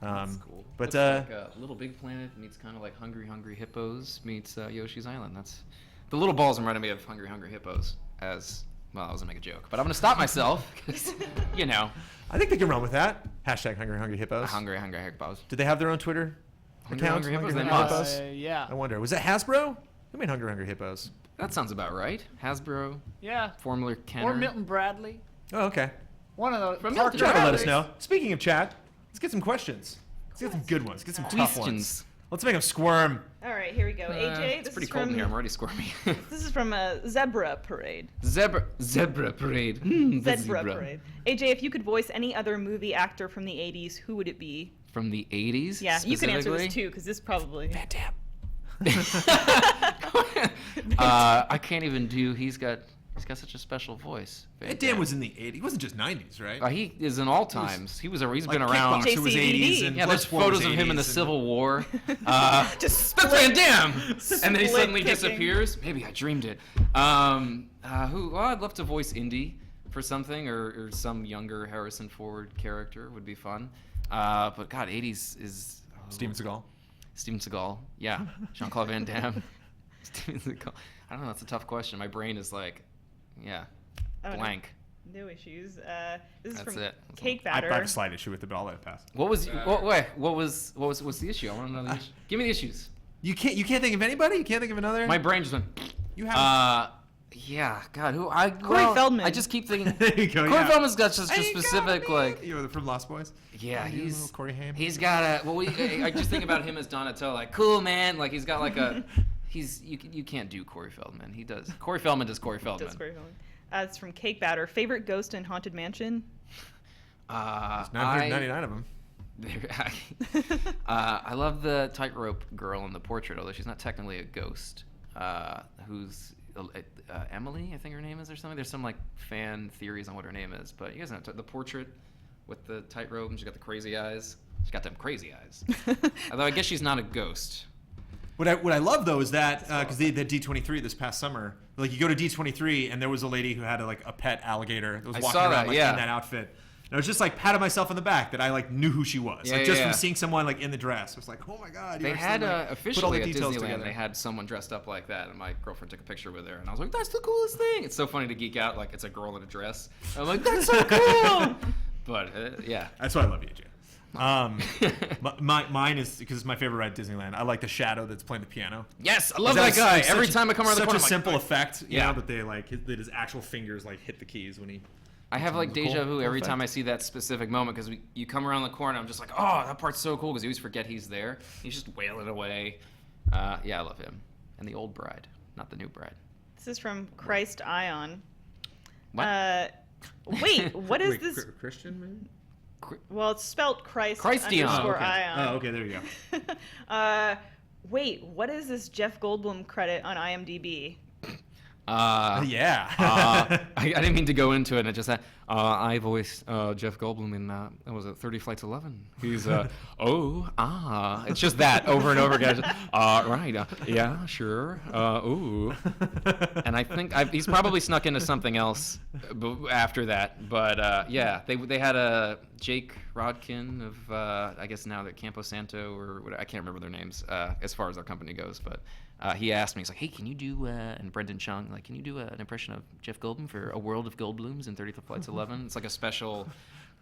That's cool. But like Little Big Planet meets kind of like Hungry Hippos meets Yoshi's Island. That's the little balls reminded me of Hungry Hippos as well. I was gonna make a joke, but I'm gonna stop myself because I think they can run with that. Hashtag Hungry Hippos. Hungry Hippos. Did they have their own Twitter account? Hungry Hippos. Yeah. I wonder. Was that Hasbro? Who made Hungry Hippos? That sounds about right. Hasbro. Yeah. Formula Kenner. Or Milton Bradley. Oh, okay. One of those. From Chat will let us know. Speaking of chat, let's get some questions. Let's get some good ones. Get some tough ones. Let's make them squirm. All right, here we go. AJ, it's pretty cold in here. I'm already squirmy. This is from a Zebra Parade. Zebra Parade. Zebra Parade. AJ, if you could voice any other movie actor from the 80s, who would it be? From the 80s? Yeah, you can answer this too, because this probably. Van Damme. I can't even do. He's got such a special voice. Van Damme was in the 80s. He wasn't just 90s, right? He is in all times. He's been around. Kickboxer was 80s. And there's photos of him in the Civil War. Just that's Van Damme. And then he suddenly disappears. Maybe I dreamed it. I'd love to voice Indy for something, or some younger Harrison Ford character would be fun. But God, 80s is Steven Seagal. Steven Seagal, yeah. Jean-Claude Van Damme. Steven Seagal. I don't know. That's a tough question. My brain is blank. No issues. This is That's from it. Cake Batter. I have a slight issue with it, but I'll let it pass. What's the issue? I want to know the issue. Give me the issues. You can't think of anybody? You can't think of another? My brain just went. You have. Yeah. God, Corey Feldman. I just keep thinking. There you go. Corey Feldman's got such a specific from Lost Boys. Yeah, he's Corey Haim. He's got I just think about him as Donatello, cool man. He's got you can't do Corey Feldman. He does. Corey Feldman does Corey Feldman. It's from Cake Batter. Favorite ghost in Haunted Mansion? There's 999 of them. I love the tightrope girl in the portrait, although she's not technically a ghost. Who's Emily, I think her name is, or something. There's some fan theories on what her name is, but you guys know the portrait with the tightrope, and she's got the crazy eyes. She's got them crazy eyes. Although I guess she's not a ghost. What I love though is that because they did D23 this past summer, you go to D23 and there was a lady who had a pet alligator that was walking around in that outfit. And I was just like patting myself on the back that I like knew who she was. Yeah, Just from seeing someone like in the dress. I was like, oh my god. They had officially at Disneyland. Together. They had someone dressed up like that, and my girlfriend took a picture with her, and I was like, that's the coolest thing. It's so funny to geek out like it's a girl in a dress. I'm like, that's so cool. But yeah, that's why I love AJ. Mine is because it's my favorite ride at Disneyland. I like the shadow that's playing the piano. Yes, I love that guy. Every time I come around the corner, such a simple effect. Yeah, that they like that his actual fingers like hit the keys when he. I have like deja vu every time I see that specific moment because you come around the corner, I'm just like, oh, that part's so cool because you always forget he's there. He's just wailing away. Yeah, I love him. And the old bride, not the new bride. This is from Christ Ion. What? Wait, what is this? Christian, maybe? Well, it's spelled Christ Christion. _Ion. Oh, okay, there you go. Wait, what is this Jeff Goldblum credit on IMDb? Yeah. I didn't mean to go into it. And I just said, I voiced Jeff Goldblum in, was it 30 Flights 11? He's, it's just that over and over again. Right, yeah, sure, ooh. And I think he's probably snuck into something else after that. But, yeah, they had a Jake Rodkin of, I guess now they're Campo Santo, or whatever, I can't remember their names as far as their company goes, but... he asked me, he's like, hey, can you do, and Brendan Chung, like, can you do an impression of Jeff Goldblum for A World of Goldblums in 30 Flights 11? It's like a special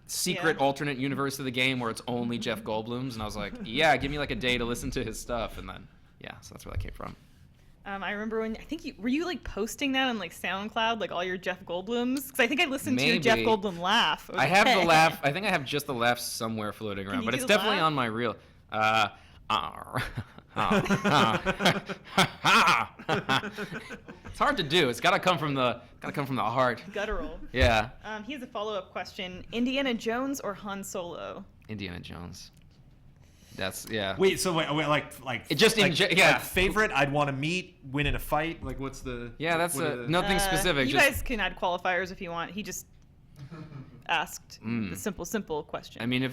secret alternate universe of the game where it's only Jeff Goldblums. And I was like, yeah, give me like a day to listen to his stuff. And then, yeah, so that's where that came from. I remember when, I think were you like posting that on like SoundCloud, like all your Jeff Goldblums? Because I think I listened to your Jeff Goldblum laugh. I have the laugh. I think I have just the laugh somewhere floating around, but it's definitely on my reel. It's hard to do. It's gotta come from the heart. Guttural. Yeah. He has a follow-up question: Indiana Jones or Han Solo? Indiana Jones. That's Wait, so wait, like it just like favorite I'd want to meet, win in a fight. Like what's the? Yeah, that's nothing specific. You guys can add qualifiers if you want. He just asked the simple question. I mean,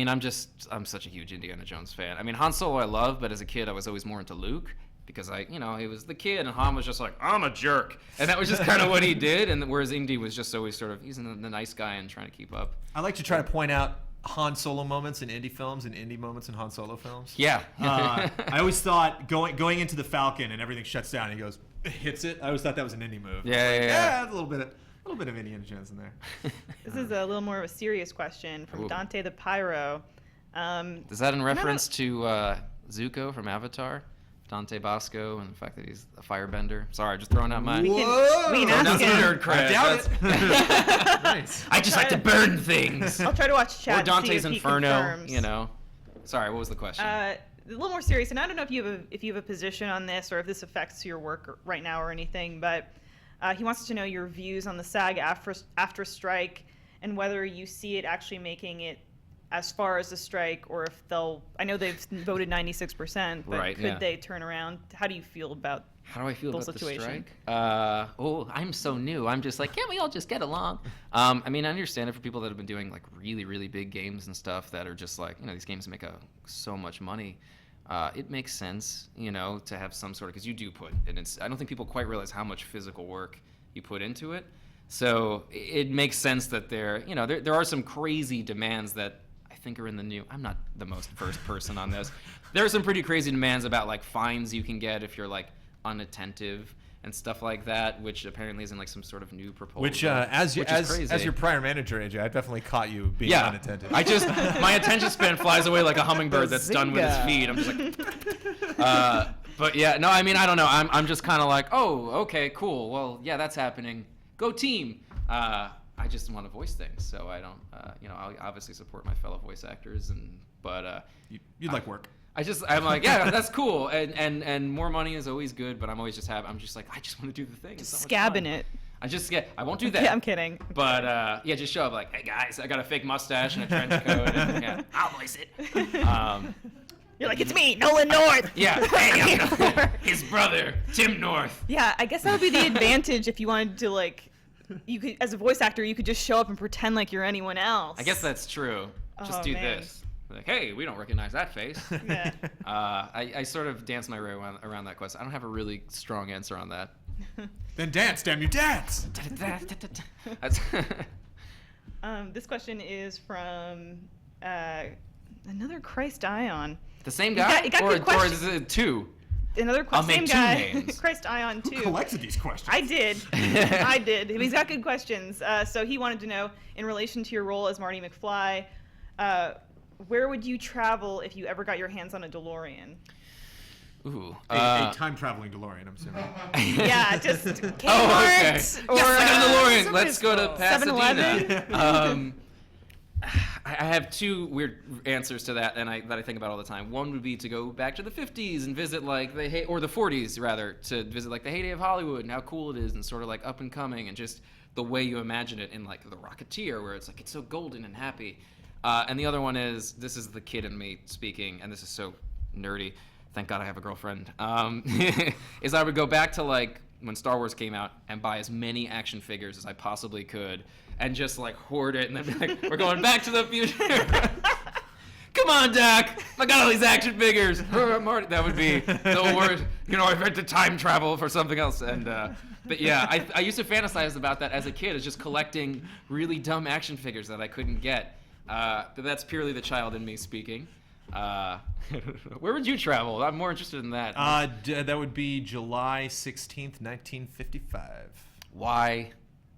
I'm such a huge Indiana Jones fan. I mean, Han Solo I love, but as a kid I was always more into Luke because he was the kid, and Han was just like, I'm a jerk, and that was just kind of what he did. And whereas Indy was just always sort of he's the nice guy and trying to keep up. I like to try to point out Han Solo moments in Indy films and Indy moments in Han Solo films. Yeah. I always thought going into the Falcon and everything shuts down and he goes, hits it. I always thought that was an Indy move. Yeah. A little bit of Indiana Jones in there. This is a little more of a serious question from Dante the Pyro. Is that in reference to Zuko from Avatar? Dante Bosco and the fact that he's a firebender. Sorry, just throwing out my... We can ask him. Nerd cred. I doubt it. Nice. I just like to burn things. I'll try to watch chat. Or Dante's see if Inferno, he confirms. Sorry, what was the question? A little more serious, and I don't know if you have a position on this or if this affects your work right now or anything, but he wants to know your views on the SAG after strike and whether you see it actually making it as far as the strike, or if I know they've voted 96%, but could they turn around? How do you feel about How do I feel about situation? the strike? I'm so new. I'm just like, can't we all just get along? I mean, I understand it for people that have been doing like really, really big games and stuff that are just like, these games make so much money. It makes sense, to have some sort of, because you do put, I don't think people quite realize how much physical work you put into it. So it makes sense that there are some crazy demands that I think are in the new. I'm not the most versed person on this. There are some pretty crazy demands about like fines you can get if you're like unattentive and stuff like that, which apparently is in like some sort of new proposal. Which as your prior manager, AJ, I definitely caught you being unattentive. My attention span flies away like a hummingbird that's done with his feet. I'm just like, but yeah, no, I mean, I don't know. I'm just kind of like, oh, okay, cool. Well, yeah, that's happening. Go team. I just want to voice things, so I don't, I'll obviously support my fellow voice actors, but you'd like work. I'm like, yeah, that's cool, and more money is always good, but I'm always I'm just like, I just want to do the thing. Just scabbing it. I won't do that. Yeah, I'm kidding. But just show up like, hey guys, I got a fake mustache and a trench coat, and yeah, I'll voice it. You're like, it's me, Nolan North. Yeah, hey, his brother, Tim North. Yeah, I guess that would be the advantage if you wanted to like. You could, as a voice actor, you could just show up and pretend like you're anyone else. I guess that's true. Just do this. Like, hey, we don't recognize that face. Yeah. I sort of dance my way around that question. I don't have a really strong answer on that. Then dance, damn you, dance! This question is from another Christ Ion. The same guy? Or is it two? Another I'll same make guy. two names. Christ Ion 2. Who collected these questions? I did. I did. He's got good questions. So he wanted to know, in relation to your role as Marty McFly, where would you travel if you ever got your hands on a DeLorean? Ooh. A time-traveling DeLorean, I'm assuming. Yeah, just Kmart. Okay. Or, yes, I got a DeLorean. Let's go to 7-Eleven. Pasadena. I have two weird answers to that, that I think about all the time. One would be to go back to the 50s and visit like the 40s rather, to visit like the heyday of Hollywood and how cool it is and sort of like up and coming and just the way you imagine it in like The Rocketeer, where it's like it's so golden and happy. And the other one is, this is the kid in me speaking, and this is so nerdy. Thank God I have a girlfriend. Is I would go back to like when Star Wars came out and buy as many action figures as I possibly could and just like hoard it and then be like, we're going back to the future. Come on, Doc. I got all these action figures. Marty, that would be the worst. You know, I had to time travel for something else. And but yeah, I used to fantasize about that as a kid, as just collecting really dumb action figures that I couldn't get. But that's purely the child in me speaking. Where would you travel? I'm more interested in that. That would be July 16th, 1955. Why?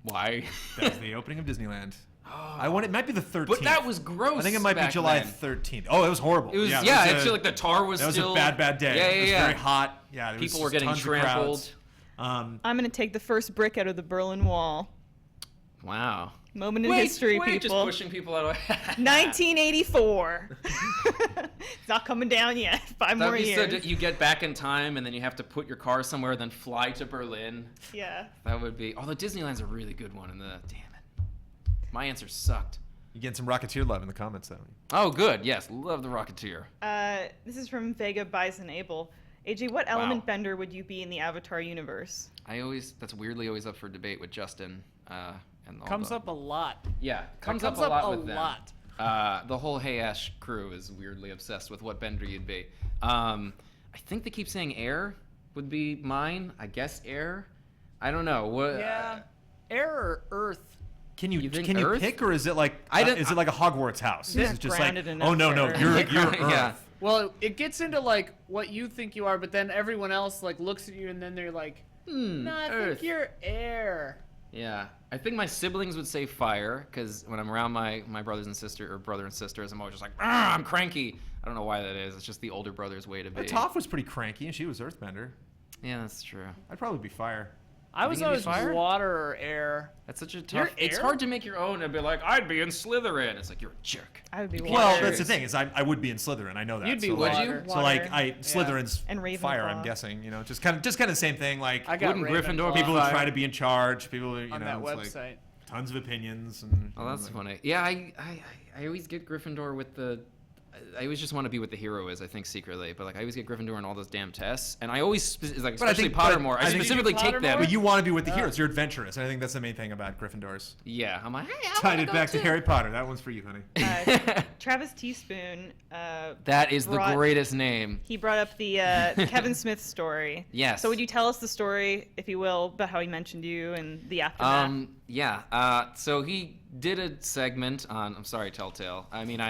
That was the opening of Disneyland. It might be the 13th. But that was gross. I think it might be July 13th. Oh, it was horrible. It was, actually, like the tar was that still... That was a bad day. Yeah, it was very hot. Yeah, people were getting trampled. I'm going to take the first brick out of the Berlin Wall. Wow. Moment in history, people. Just pushing people out of 1984. It's not coming down yet. 5 more years. So you get back in time, and then you have to put your car somewhere, then fly to Berlin. Yeah. That would be... Although Disneyland's a really good one. Damn it. My answer sucked. You get some Rocketeer love in the comments, though. Oh, good. Yes. Love the Rocketeer. This is from Vega Bison Abel. AJ, what element bender would you be in the Avatar universe? That's weirdly always up for debate with Justin. Comes up a lot. Yeah, comes up a lot with them. The whole Hey Ash crew is weirdly obsessed with what bender you'd be. I think they keep saying air would be mine. I guess air. I don't know. What? Yeah, air or earth. Can you Earth? pick, or is it like is it like a Hogwarts house? Yeah. Is it just like, Grounded oh no, you're Earth. Yeah. Well, it gets into like what you think you are, but then everyone else like looks at you and then they're like, no, I think you're air. Yeah, I think my siblings would say fire, because when I'm around my brothers and sister, or brother and sisters, I'm always just like, I'm cranky. I don't know why that is. It's just the older brother's way to be. Toph was pretty cranky, and she was Earthbender. Yeah, that's true. I'd probably be fire. I was always water or air. That's such a tough... It's hard to make your own and be like, I'd be in Slytherin. It's like, you're a jerk. I would be water. Well, that's the thing, is I would be in Slytherin. I know that. You'd be water. So like, Slytherin's and fire, I'm guessing. You know, just kind of the same thing. Like, I got Gryffindor people who try to be in charge. People who, on that website. Like, tons of opinions. And, oh, that's funny. Yeah, I always get Gryffindor with the... I always just want to be what the hero is, I think, secretly. But like, I always get Gryffindor in all those damn tests, and I always, like, especially Pottermore, I specifically take them. But you want to be with the heroes. You're adventurous, and I think that's the main thing about Gryffindors. Yeah, I'm like, hey, tied it back to Harry Potter. That one's for you, honey. Travis Teaspoon. That is the greatest name. He brought up the Kevin Smith story. Yes. So would you tell us the story, if you will, about how he mentioned you and the aftermath? Yeah. So he did a segment on. I'm sorry, Telltale. I mean,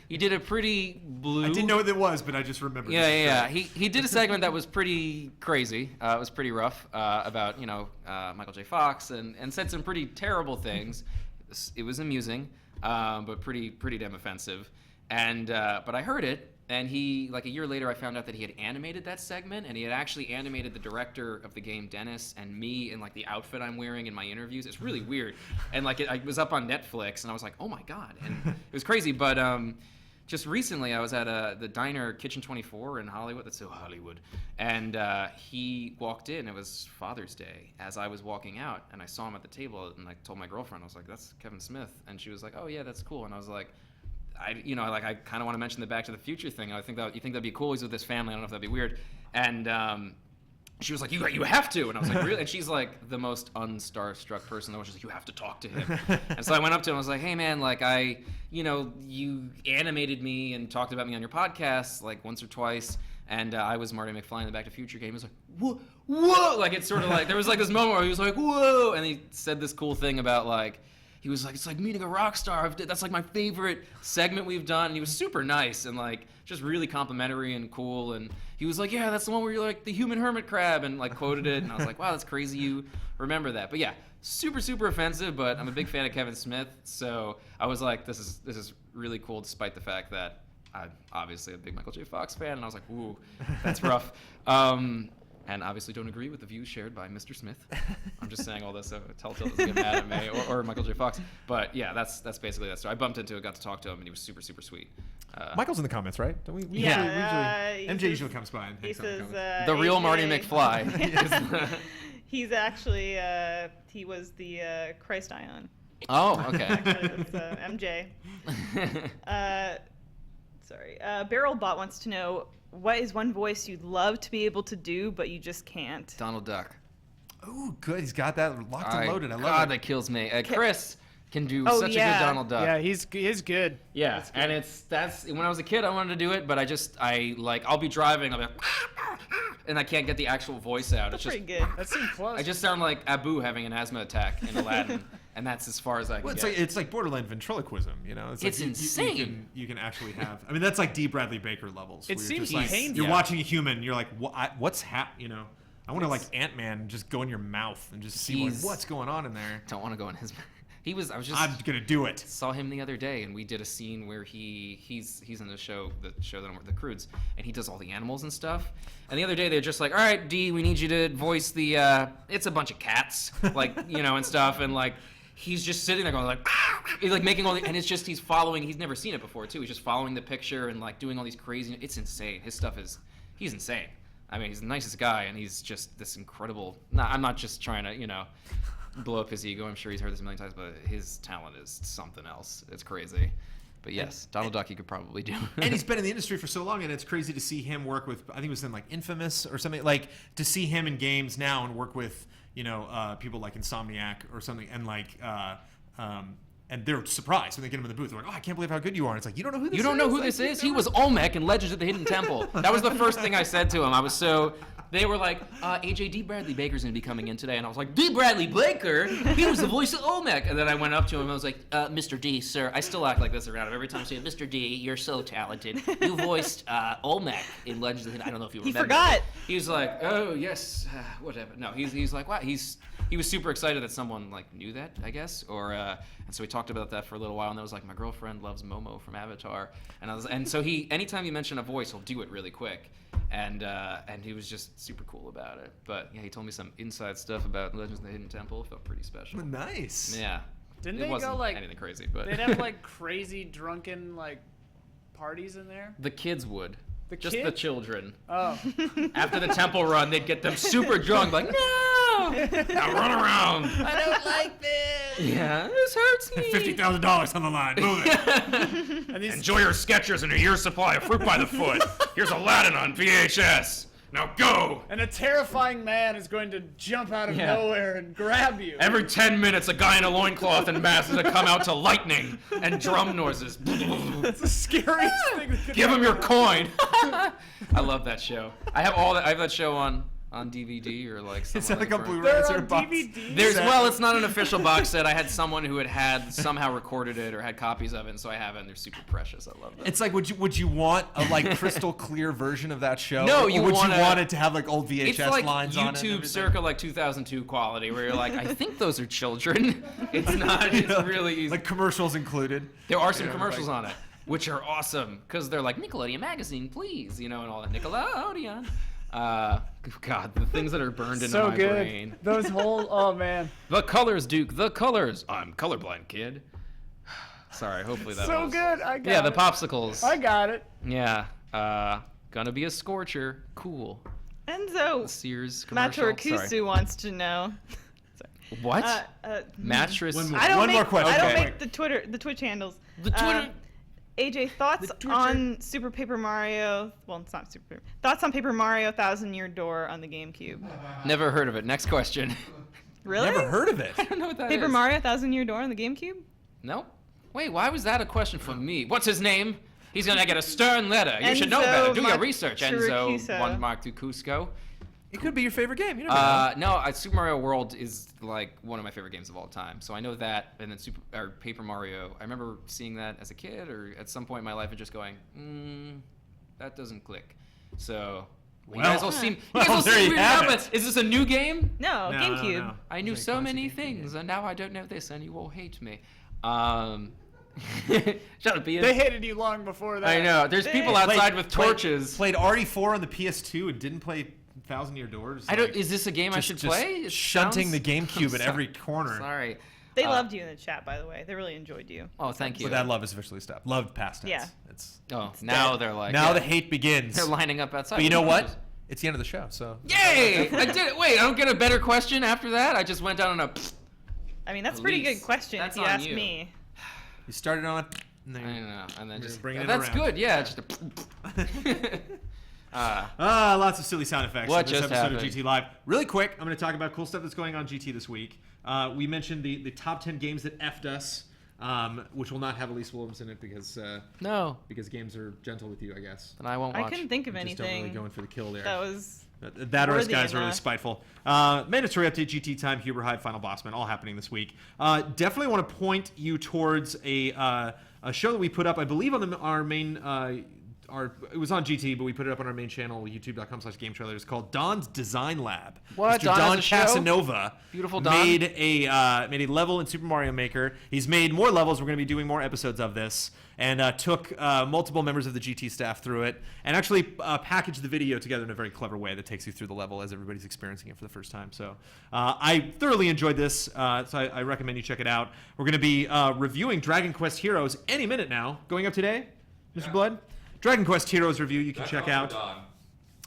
he did a pretty blue. I didn't know what it was, but I just remembered. Yeah. He did a segment that was pretty crazy. It was pretty rough about Michael J. Fox and said some pretty terrible things. It was amusing, but pretty damn offensive. And but I heard it. And he, like a year later, I found out that he had animated that segment, and he had actually animated the director of the game, Dennis, and me in like the outfit I'm wearing in my interviews. It's really weird. And like it was up on Netflix, and I was like, oh my God. And it was crazy. But just recently, I was at the diner, Kitchen 24 in Hollywood. That's so Hollywood. And he walked in. It was Father's Day. As I was walking out, and I saw him at the table, and I told my girlfriend, I was like, that's Kevin Smith. And she was like, oh yeah, that's cool. And I was like, I kind of want to mention the Back to the Future thing. You think that'd be cool? He's with his family. I don't know if that'd be weird. And she was like, you have to. And I was like, really? And she's like the most unstarstruck person. She's like, you have to talk to him. And so I went up to him. I was like, hey man, like you animated me and talked about me on your podcast like once or twice. And I was Marty McFly in the Back to the Future game. He was like, whoa. Like it's sort of like, there was like this moment where he was like, whoa. And he said this cool thing about like, he was like, it's like meeting a rock star. That's like my favorite segment we've done. And he was super nice and like just really complimentary and cool. And he was like, yeah, that's the one where you're like the human hermit crab, and like quoted it. And I was like, wow, that's crazy you remember that. But yeah, super, super offensive, but I'm a big fan of Kevin Smith. So I was like, this is really cool, despite the fact that I'm obviously a big Michael J. Fox fan. And I was like, ooh, that's rough. And obviously don't agree with the views shared by Mr. Smith. I'm just saying all this so Telltale doesn't get mad at me, or Michael J. Fox. But yeah, that's basically that story. I bumped into it, got to talk to him, and he was super, super sweet. Michael's in the comments, right? Don't we? Yeah. MJ usually comes by and he says, the real Marty McFly. He's actually, he was the Christ Ion. Oh, okay. Actually, that's MJ. Sorry. BarrelBot wants to know, what is one voice you'd love to be able to do, but you just can't? Donald Duck. Oh, good. He's got that locked and loaded. I love God, it. that kills me. Chris can do such a good Donald Duck. Yeah, he's good. Yeah, good. And that's when I was a kid, I wanted to do it, but I'll be driving, I'll be like, and I can't get the actual voice out. That's it's pretty just good. That seemed close. I just sound like Abu having an asthma attack in Aladdin, and that's as far as I can get. It's like borderline ventriloquism, you know? It's like insane. You can actually have. I mean, that's like D. Bradley Baker levels. It seems like, painful. You're watching a human. You're like, what's happening? You know, I want to like Ant-Man just go in your mouth and just see like, what's going on in there. Don't want to go in his mouth. I'm gonna do it. Saw him the other day, and we did a scene where he's in the show that I'm with, the Croods, and he does all the animals and stuff. And the other day they're just like, all right, D, we need you to voice the it's a bunch of cats, like, you know, and stuff, and like he's just sitting there going like, he's like making all the, and it's just he's never seen it before too. He's just following the picture and like doing all these crazy. It's insane. His stuff he's insane. I mean, he's the nicest guy, and he's just this incredible. I'm not just trying to, you know, blow up his ego. I'm sure he's heard this a million times, but his talent is something else. It's crazy. But yes, Donald Duck you could probably do. And he's been in the industry for so long, and it's crazy to see him work with, I think it was in like Infamous or something, like to see him in games now and work with, you know, people like Insomniac or something, and like, and they're surprised when they get him in the booth. They're like, oh, I can't believe how good you are. And it's like, you don't know who this is? You don't know who this is? He was Olmec in Legends of the Hidden Temple. That was the first thing I said to him. They were like, A.J. D. Bradley Baker's going to be coming in today. And I was like, D. Bradley Baker? He was the voice of Olmec. And then I went up to him and I was like, Mr. D, sir. I still act like this around him. Every time I say, Mr. D, you're so talented. You voiced Olmec in Legends of the Hidden. I don't know if you remember. He forgot. He was like, oh, yes, whatever. No, he's like, wow. He was super excited that someone like knew that, I guess. And so we talked about that for a little while. And I was like, my girlfriend loves Momo from Avatar. And so anytime you mention a voice, he'll do it really quick. And he was just super cool about it. But yeah, he told me some inside stuff about Legends of the Hidden Temple. It felt pretty special. Nice. Yeah. Didn't it they wasn't go like anything crazy, but they'd have like crazy drunken like parties in there? The kids would. The just kids? the children. Oh. After the temple run, they'd get them super drunk, like, no! Now run around. I don't like this. Yeah, this hurts me. $50,000 on the line. Move it. And enjoy your Skechers and a year's supply of fruit by the foot. Here's Aladdin on VHS. Now go! And a terrifying man is going to jump out of nowhere and grab you. Every 10 minutes, a guy in a loincloth and mask is going to come out to lightning and drum noises. That's the scariest thing that could Give him happen. your coin. I love that show. I have that show on DVD or like something. Is that like a Blu-ray? They're Is there a on box? DVD. Well, it's not an official box set. I had someone who had somehow recorded it or had copies of it, and so I have it, and they're super precious. I love them. It's like, would you want a like crystal clear version of that show? No, or you would want you want it to have like old VHS it's like lines on it? YouTube circa like 2002 quality, where you're like, I think those are children. It's not. It's really easy. Like commercials included. There are some commercials on it, which are awesome because they're like Nickelodeon magazine, please, you know, and all that Nickelodeon. God, the things that are burned into So my good. brain. Those whole, oh man. The colors, Duke. The colors. I'm colorblind, kid. Sorry. Hopefully that So was. good. I got Yeah, it. the popsicles. I got it. Yeah. Gonna be a scorcher. Cool. Enzo Sears commercial. Maturakusu wants to know. What? Mattress. One more. I don't One make, more question. I don't Okay. make the Twitch handles. The Twitter. AJ, thoughts on Super Paper Mario? Well, it's not Super Paper. Thoughts on Paper Mario 1000-Year Door on the GameCube? Never heard of it. Next question. Really? Never heard of it. I don't know what that Paper is. Mario 1000-Year Door on the GameCube? No. Wait, why was that a question from me? What's his name? He's gonna get a stern letter. You should know Enzo better. Do your research, Enzo. Maturakusa. One Mark to Cusco. It could be your favorite game. You never know. No, Super Mario World is like one of my favorite games of all time. So I know that, and then Paper Mario. I remember seeing that as a kid or at some point in my life and just going, that doesn't click. So you guys all seem weirded out, but is this a new game? No, GameCube. No. I knew so many things, and now I don't know this, and you all hate me. Shut up, Ian. They hated you long before that. I know. There's people outside with torches. Played RE4 on the PS2 and didn't play Thousand Year Doors. Is this a game I should play? Shunting the GameCube at every corner. Sorry. They loved you in the chat, by the way. They really enjoyed you. Oh, thank you. But that love is officially stopped. Loved past tense. Yeah. Now they're like. Now the hate begins. They're lining up outside. But you know what? It's the end of the show, so. Yay! I did it. Wait, I don't get a better question after that? I just went down on a. I mean, that's a pretty good question if you ask me. You started on. I know, and then just bringing it that's around. good. Yeah, just lots of silly sound effects. What in this just episode happened? of GT Live. Really quick, I'm going to talk about cool stuff that's going on GT this week. We mentioned the top 10 games that effed us, which will not have Elyse Willems in it because because games are gentle with you, I guess. And I won't watch. I couldn't think of Just anything. don't really going for the kill there. That was. That or his guys are really spiteful. Mandatory update, GT time, Huber Hyde, Final Bossman, all happening this week. Definitely want to point you towards a show that we put up, I believe, on our main. It was on GT, but we put it up on our main channel, youtube.com/GameTrailers. It's called Don's Design Lab. What? Mr. Don Casanova Beautiful Don. made a level in Super Mario Maker. He's made more levels. We're going to be doing more episodes of this. And took multiple members of the GT staff through it and actually packaged the video together in a very clever way that takes you through the level as everybody's experiencing it for the first time. So I thoroughly enjoyed this, so I recommend you check it out. We're going to be reviewing Dragon Quest Heroes any minute now. Going up today, Mr. Blood? Dragon Quest Heroes review you can check out.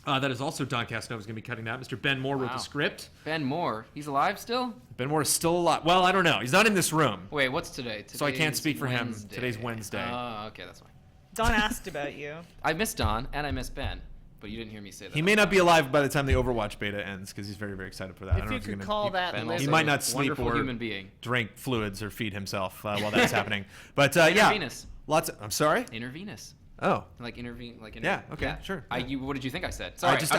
That is also Don Casanova's going to be cutting that. Mr. Ben Moore wrote the script. Ben Moore. He's alive still? Ben Moore is still alive. Well, I don't know. He's not in this room. Wait, what's today? So I can't speak for him. Today's Wednesday. Oh, okay, that's fine. Don asked about you. I miss Don, and I miss Ben, but you didn't hear me say that. He may not be alive by the time the Overwatch beta ends because he's very, very excited for that. I don't know if you could call that he might not sleep or human being. drink fluids or feed himself while that's happening. But Intravenous. I'm sorry? Intravenous. Oh. Like intervene. Yeah, okay, sure. What did you think I said? Sorry, I just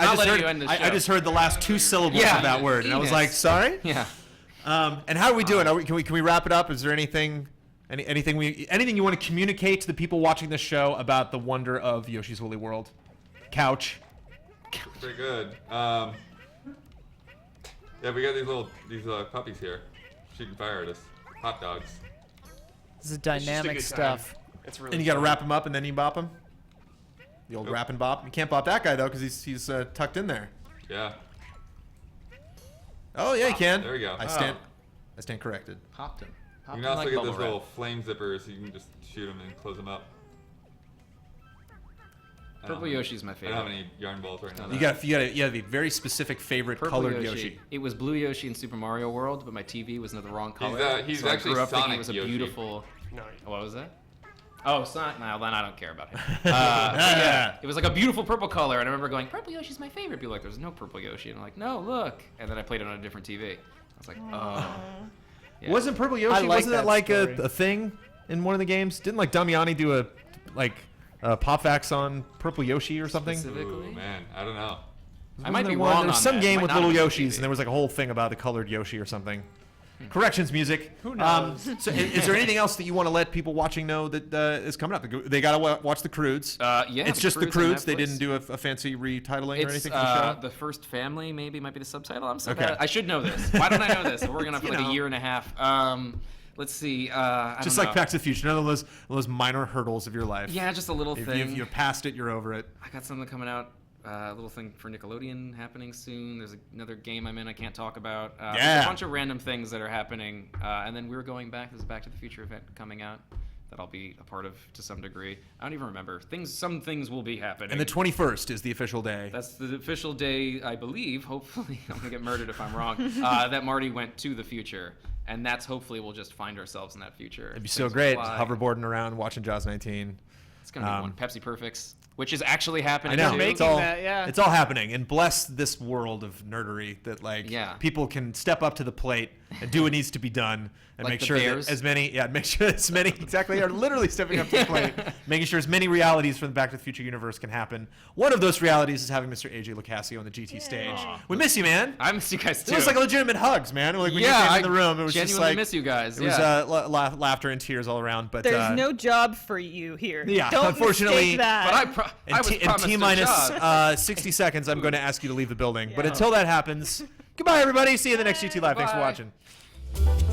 heard the last two syllables of that word, and I was like, sorry? Yeah. And how are we doing? Can we wrap it up? Is there anything you want to communicate to the people watching this show about the wonder of Yoshi's Woolly World? Couch. Pretty good. Yeah, we got these puppies here, shooting fire at us. Hot dogs. This is dynamic stuff. It's really and you got to wrap him up and then you bop him? The old wrap and bop? You can't bop that guy, though, because he's tucked in there. Yeah. Oh, yeah, you can. There we go. I stand corrected. Popped him. You can also get those little flame zippers, so you can just shoot them and close them up. Purple Yoshi's my favorite. I don't have any yarn balls right now. You got a very specific favorite Purple colored Yoshi. It was blue Yoshi in Super Mario World, but my TV was the wrong color. He's so actually I grew up thinking Sonic it was a Yoshi. beautiful. No. What was that? Oh, Sonic. No, then I don't care about him. Yeah, it was like a beautiful purple color, and I remember going, "Purple Yoshi's my favorite." People were like, "There's no purple Yoshi," and I'm like, "No, look." And then I played it on a different TV. I was like, "Oh." Yeah. Wasn't Purple Yoshi? Wasn't that like a thing in one of the games? Didn't like Damiani do a pop vax on Purple Yoshi or something? Specifically? Ooh, man, I don't know. I might be wrong. There's some game with little Yoshis, TV. and there was like a whole thing about the colored Yoshi or something. Corrections music. Who knows? So is there anything else that you want to let people watching know that is coming up? They got to watch The Croods. Yeah. It's just The Croods on Croods. They Netflix. didn't do a fancy retitling or anything for It's the show? The First Family, maybe might be the subtitle. I'm so Okay. bad. I should know this. Why don't I know this? We're working on it for like a year and a half. Let's see. Just like Back to the Future. None of those minor hurdles of your life. Yeah, just a little thing. If you're past it, you're over it. I got something coming out. A little thing for Nickelodeon happening soon. There's another game I'm in I can't talk about. There's a bunch of random things that are happening. And then we're going back. There's a Back to the Future event coming out that I'll be a part of to some degree. I don't even remember. Some things will be happening. And the 21st is the official day. That's the official day, I believe. Hopefully, I'm going to get murdered if I'm wrong. That Marty went to the future. And that's hopefully we'll just find ourselves in that future. It'd be so great. Hoverboarding around, watching Jaws 19. It's going to be one. Pepsi Perfects. which is actually happening. I know. Too. It's all happening, and bless this world of nerdery that people can step up to the plate and do what needs to be done, and Like make the sure Bears? that as many exactly are literally stepping up to the plate, making sure as many realities from the Back to the Future universe can happen. One of those realities is having Mr. A.J. Locascio on the GT stage. We miss you, man. I miss you guys too. It was like legitimate hugs, man. Like when you came in the room, it was just genuinely like miss you guys. It was laughter and tears all around. But there's no job for you here. Yeah, Don't unfortunately. mistake that. But I was in promised a T-minus job. 60 seconds, I'm going to ask you to leave the building. But until that happens, goodbye, everybody. See you in the next GT Live. Thanks for Bye. watching.